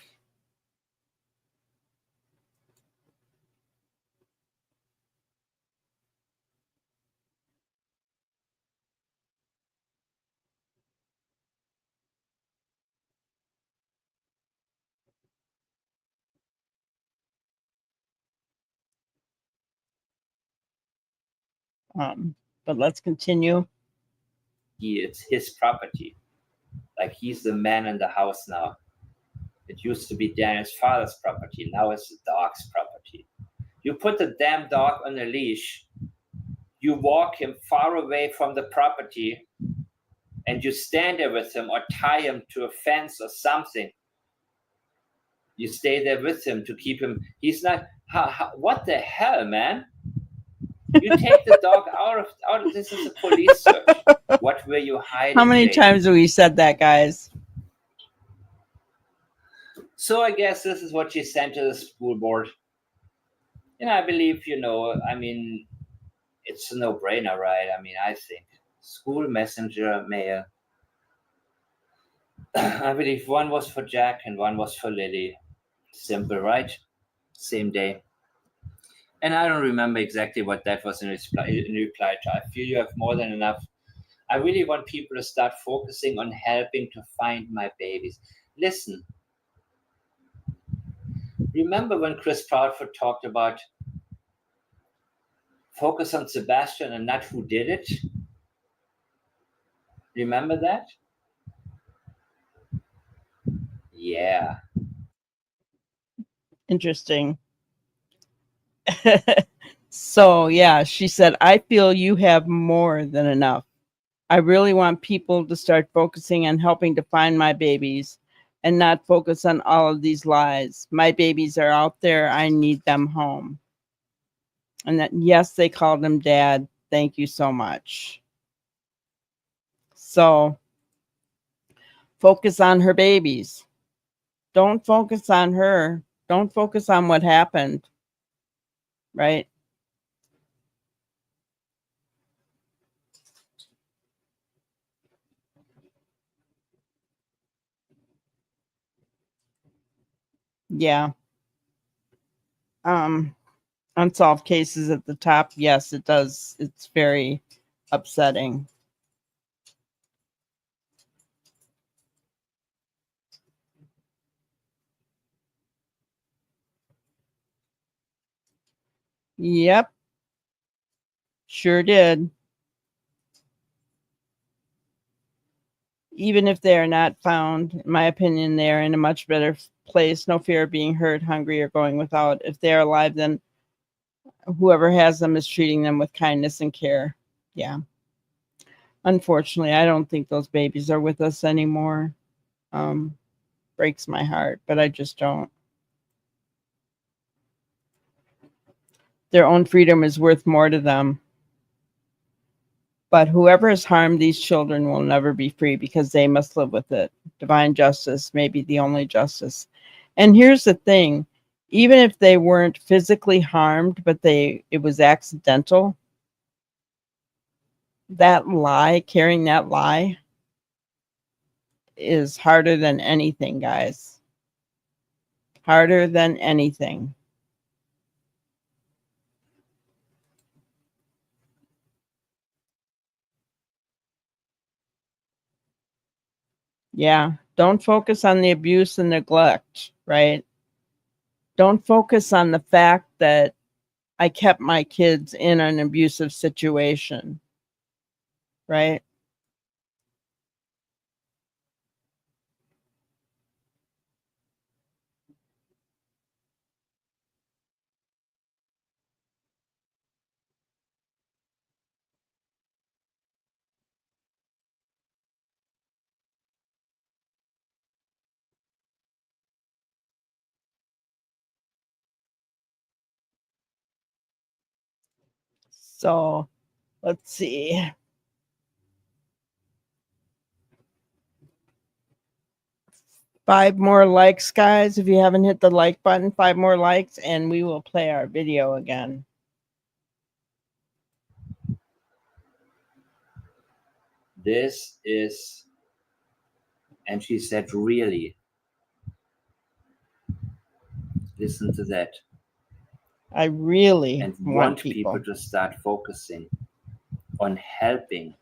But let's continue. It's his property. Like he's the man in the house now. It used to be Daniel's father's property. Now it's the dog's property. You put the damn dog on a leash, you walk him far away from the property, and you stand there with him or tie him to a fence or something. You stay there with him to keep him. He's not. What the hell, man? You take the dog out of. This is a police search. What were you hiding? How many lady? times have we said that, guys? So I guess this is what she sent to the school board. I believe, I mean, it's a no-brainer, right? I mean, I think school messenger mail. I believe one was for Jack and one was for Lily. Simple, right? Same day. And I don't remember exactly what that was in reply to. I feel you have more than enough. I really want people to start focusing on helping to find my babies. Listen, remember when Chris Proudfoot talked about focus on Sebastian and not who did it? Remember that? Yeah. Interesting. So, yeah, she said, I feel you have more than enough. I really want people to start focusing on helping to find my babies and not focus on all of these lies. My babies are out there. I need them home. And that, yes, they called him dad. Thank you so much. So, focus on her babies. Don't focus on her. Don't focus on what happened. Right? Yeah. Unsolved cases at the top. Yes, it does. It's very upsetting. Yep. Sure did. Even if they are not found, in my opinion, they are in a much better place. No fear of being hurt, hungry, or going without. If they are alive, then whoever has them is treating them with kindness and care. Yeah. Unfortunately, I don't think those babies are with us anymore. Breaks my heart, but I just don't. Their own freedom is worth more to them. But whoever has harmed these children will never be free because they must live with it. Divine justice may be the only justice. And here's the thing, even if they weren't physically harmed, but it was accidental, that lie, carrying that lie is harder than anything, guys. Harder than anything. Yeah. Don't focus on the abuse and neglect, right? Don't focus on the fact that I kept my kids in an abusive situation, right? So Let's see. Five more likes, guys. If you haven't hit the like button, 5 more likes, and we will play our video again. This is, and she said, really. Listen to that. I really And want people to start focusing on helping.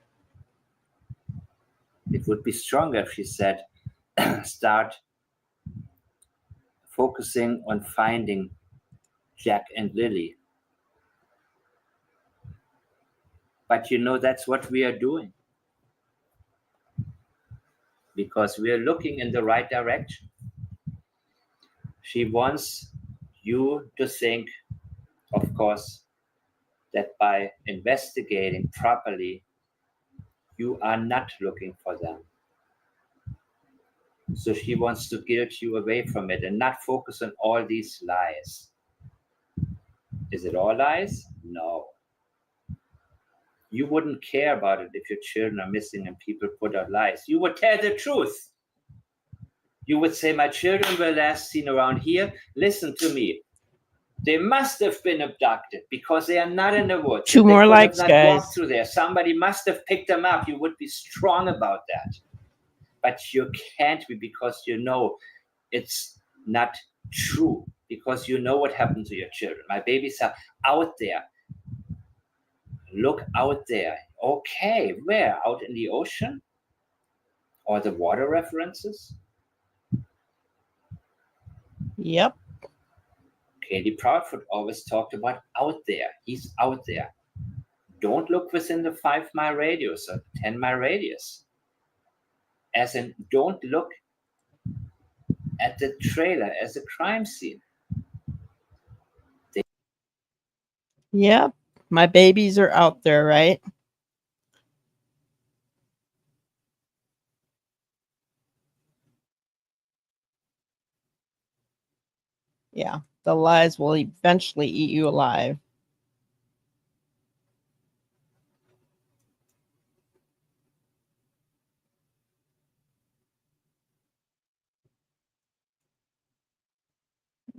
It would be stronger if she said, start focusing on finding Jack and Lily. But you know, that's what we are doing. Because we are looking in the right direction. She wants you to think, of course, that by investigating properly, you are not looking for them. So she wants to guilt you away from it and not focus on all these lies. Is it all lies? No. You wouldn't care about it if your children are missing and people put out lies. You would tell the truth. You would say, my children were last seen around here. Listen to me. They must have been abducted because they are not in the woods. 2 more likes, guys. Walked through there. Somebody must have picked them up. You would be strong about that. But you can't be, because you know it's not true. Because you know what happened to your children. My babies are out there. Look out there. Okay, where? Out in the ocean? Or the water references? Yep. Katie Proudfoot always talked about out there. He's out there. Don't look within the 5-mile radius or 10-mile radius. As in, don't look at the trailer as a crime scene. Yep. My babies are out there, right? Yeah. The lies will eventually eat you alive.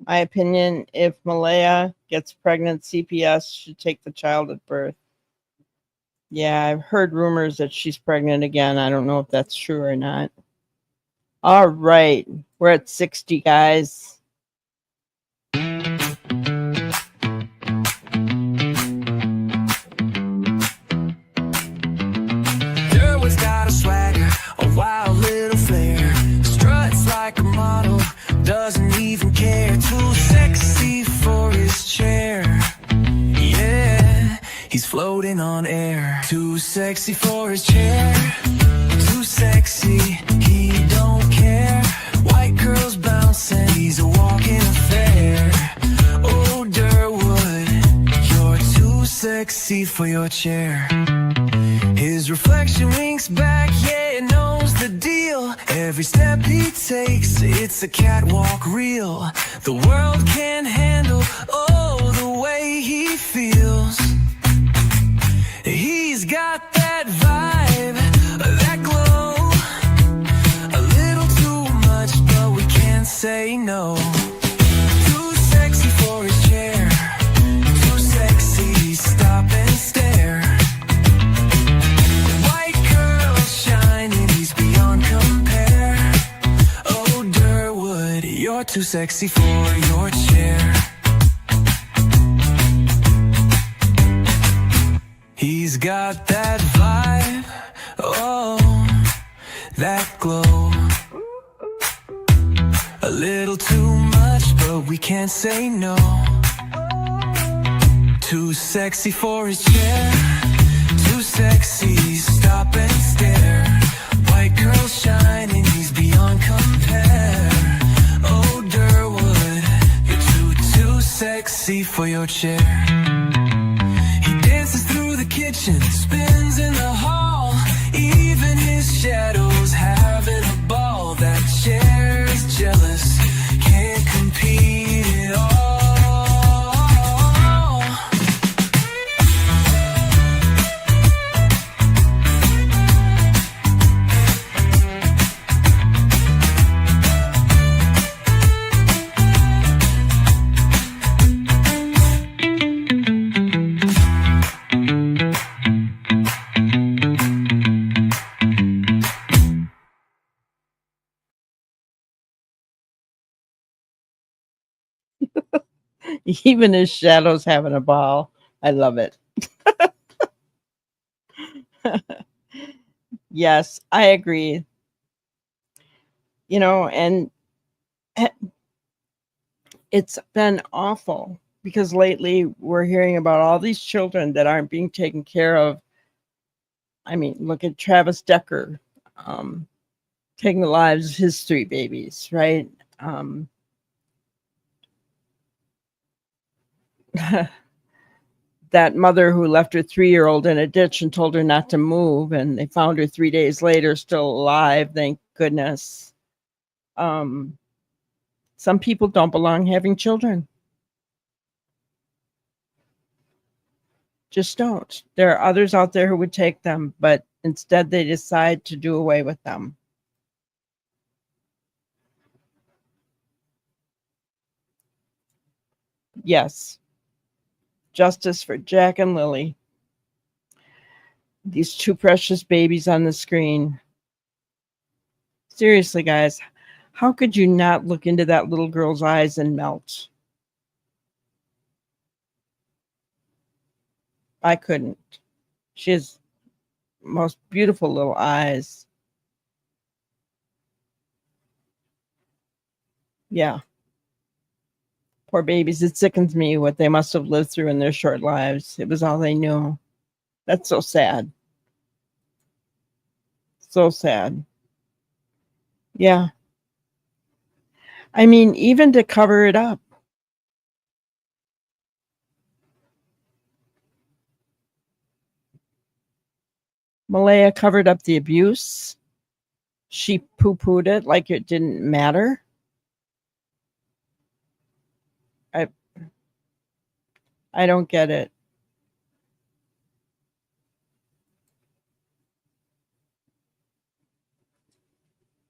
My opinion, if Malehya gets pregnant, CPS should take the child at birth. Yeah, I've heard rumors that she's pregnant again. I don't know if that's true or not. All right. We're at 60, guys. Derwood's got a swagger, a wild little flair. Struts like a model, doesn't even care. Too sexy for his chair. Yeah, he's floating on air. Too sexy for his chair. Too sexy, he don't care. White girls bouncing, he's a walking affair. Oh, Derwood, you're too sexy for your chair. His reflection winks back, yeah, it knows the deal. Every step he takes, it's a catwalk reel. The world can't handle, oh, the way he feels. He's got that vibe, that glow. A little too much, but we can't say no. Too sexy for his chair. Too sexy, stop and stare. White girl shining, he's beyond compare. Oh, Derwood, you're too sexy for your chair. He's got that vibe, oh, that glow. A little too much, but we can't say no. Too sexy for his chair. Too sexy, stop and stare. White girl shining, he's beyond compare. Oh, Derwood, you're too sexy for your chair. He dances through the kitchen, spins in the hall. Even his shadow's having a ball. That chair is jealous, can't compete at all. Even his shadow's having a ball. I love it. Yes, I agree. And it's been awful because lately we're hearing about all these children that aren't being taken care of. I mean, look at Travis Decker, taking the lives of his 3 babies, right? That mother who left her 3-year-old in a ditch and told her not to move, and they found her 3 days later still alive, thank goodness. Some people don't belong having children. Just don't. There are others out there who would take them, but instead they decide to do away with them. Yes. Justice for Jack and Lily. These 2 precious babies on the screen. Seriously, guys, how could you not look into that little girl's eyes and melt? I couldn't. She has most beautiful little eyes. Yeah. Poor babies. It sickens me what they must have lived through in their short lives. It was all they knew. That's so sad. So sad. Yeah. I mean, even to cover it up. Malehya covered up the abuse. She poo-pooed it like it didn't matter. I don't get it.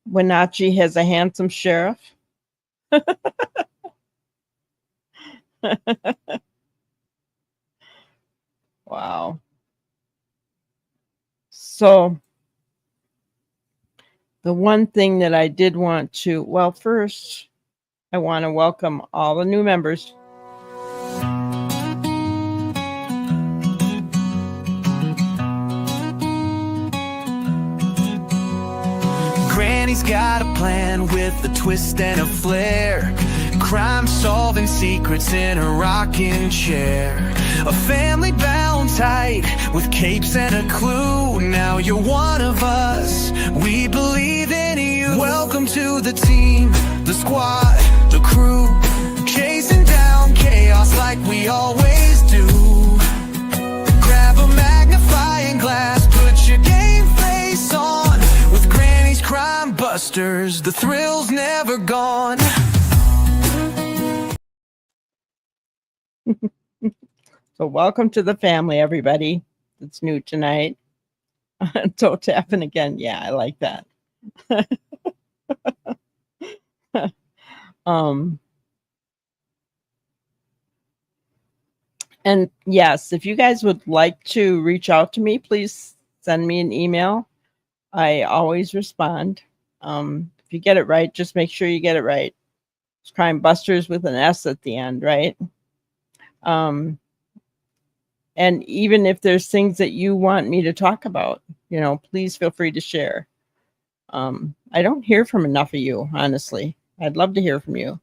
Wenatchee has a handsome sheriff. Wow. So the one thing that I did want to, well, first, I want to welcome all the new members. Granny's got a plan with a twist and a flair. Crime-solving secrets in a rocking chair. A family bound tight with capes and a clue. Now you're one of us, we believe in you. Welcome to the team, the squad, the crew. Chasing down chaos like we always do. Grab a magnifying glass, put your game face on. With Granny's Crime Busters, the thrill's never gone. So welcome to the family, everybody that's new tonight. Toe tapping again. Yeah, I like that. And yes, if you guys would like to reach out to me, please send me an email. I always respond. If you get it right, just make sure you get it right. It's Crime Busters with an S at the end, right? And even if there's things that you want me to talk about, please feel free to share. I don't hear from enough of you, honestly. I'd love to hear from you.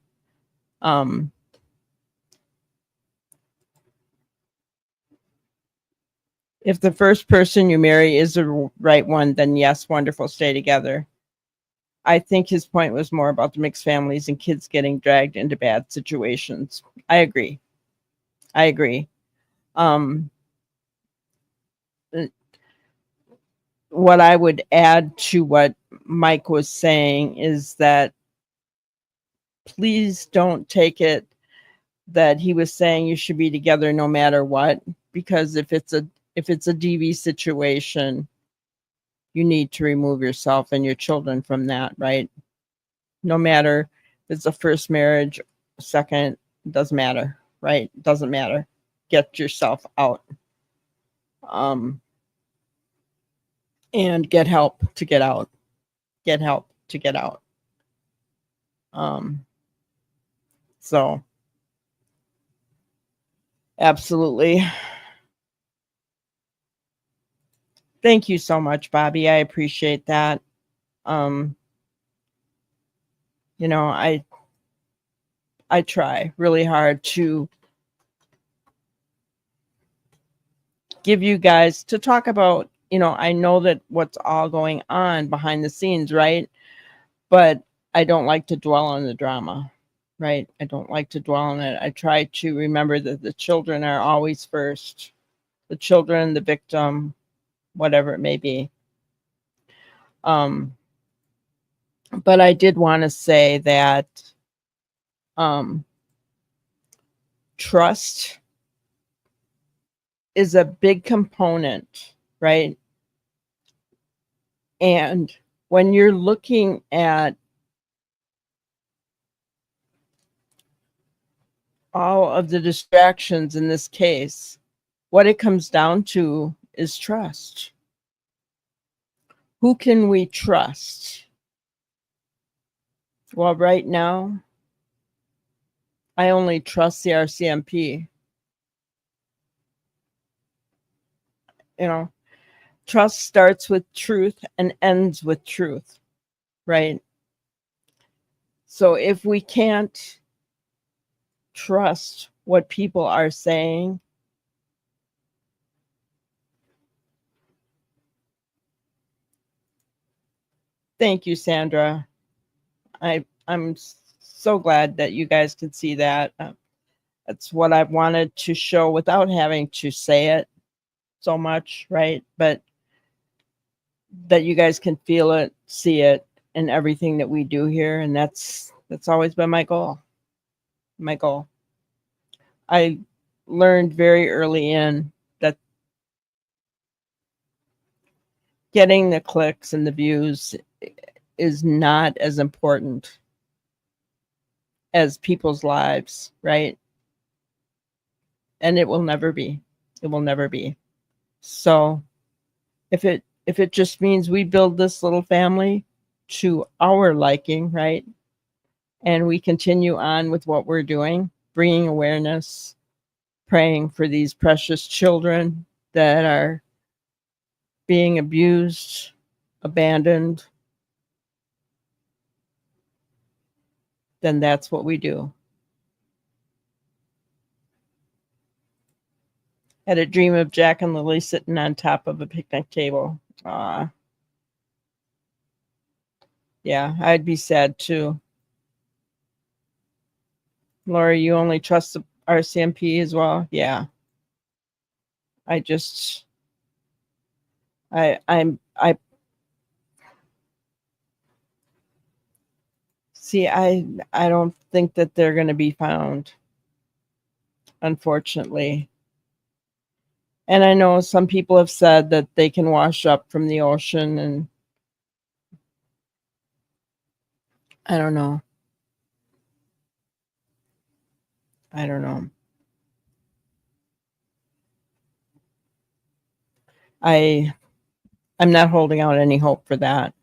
If the first person you marry is the right one, then yes, wonderful, stay together. I think his point was more about the mixed families and kids getting dragged into bad situations. I agree. What I would add to what Mike was saying is that please don't take it that he was saying you should be together no matter what, because if it's a DV situation, you need to remove yourself and your children from that, right? No matter if it's a first marriage, second, doesn't matter, right? Doesn't matter. Get yourself out. And get help to get out. Get help to get out. So Absolutely. Thank you so much, Bobby. I appreciate that. Um, you know, I try really hard to give you guys to talk about, I know that what's all going on behind the scenes, right? But I don't like to dwell on the drama, right? I don't like to dwell on it. I try to remember that the children are always first. The children, the victim, whatever it may be. Um, but I did want to say that um, trust is a big component, right? And when you're looking at all of the distractions in this case, what it comes down to is trust. Who can we trust? Well, right now, I only trust the RCMP. You know, trust starts with truth and ends with truth, right? So if we can't trust what people are saying, thank you, Sandra. I'm so glad that you guys could see that. That's what I've wanted to show without having to say it so much, right? But that you guys can feel it, see it in everything that we do here, and that's always been my goal. My goal. I learned very early in that getting the clicks and the views is not as important as people's lives, right? And it will never be. It will never be. So if it just means we build this little family to our liking, right? And we continue on with what we're doing, bringing awareness, praying for these precious children that are being abused, abandoned, then that's what we do. Had a dream of Jack and Lily sitting on top of a picnic table. Yeah, I'd be sad too. Laura, you only trust the RCMP as well? Yeah. I just I see I don't think that they're going to be found, unfortunately. And I know some people have said that they can wash up from the ocean, and I don't know. I don't know. I'm not holding out any hope for that.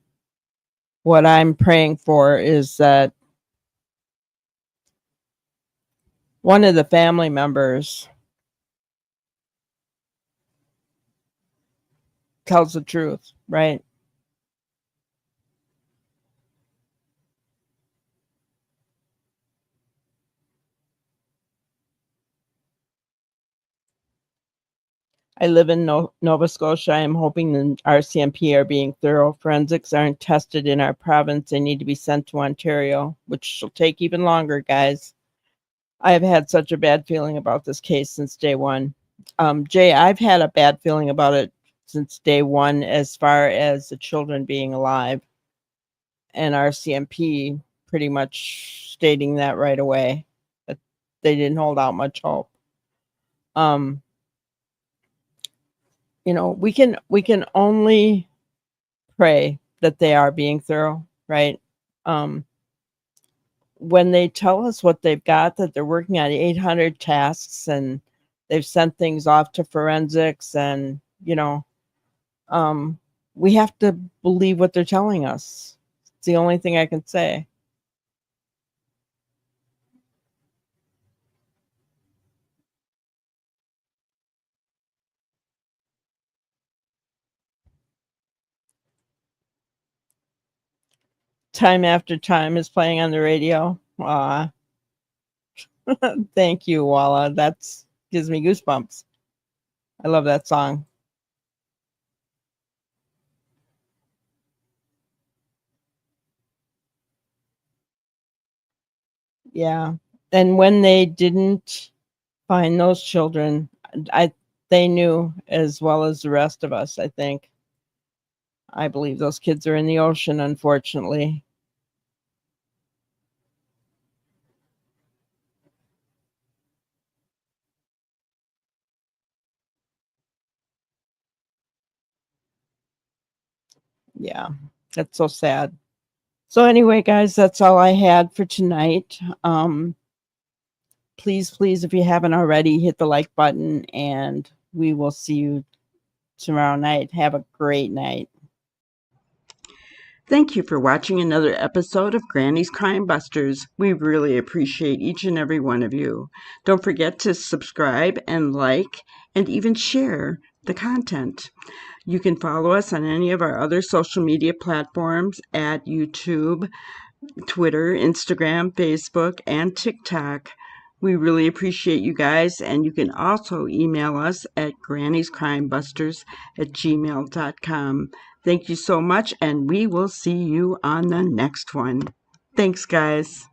What I'm praying for is that one of the family members tells the truth, right? I live in Nova Scotia. I am hoping the RCMP are being thorough. Forensics aren't tested in our province. They need to be sent to Ontario, which will take even longer, guys. I have had such a bad feeling about this case since day one. Jay, I've had a bad feeling about it since day one as far as the children being alive, and RCMP pretty much stating that right away, that they didn't hold out much hope. Um, we can only pray that they are being thorough, right? Um, when they tell us what they've got, that they're working on 800 tasks and they've sent things off to forensics, and um, we have to believe what they're telling us. It's the only thing I can say. Time After Time is playing on the radio. Thank you, Walla. That's gives me goosebumps. I love that song. Yeah. And when they didn't find those children, I they knew as well as the rest of us, I think. I believe those kids are in the ocean, unfortunately. Yeah. That's so sad. So anyway, guys, that's all I had for tonight. Please, please, if you haven't already, hit the like button, and we will see you tomorrow night. Have a great night. Thank you for watching another episode of Granny's Crime Busters. We really appreciate each and every one of you. Don't forget to subscribe and like and even share the content. You can follow us on any of our other social media platforms at YouTube, Twitter, Instagram, Facebook, and TikTok. We really appreciate you guys, and you can also email us at granniescrimebusters@gmail.com. Thank you so much, and we will see you on the next one. Thanks, guys.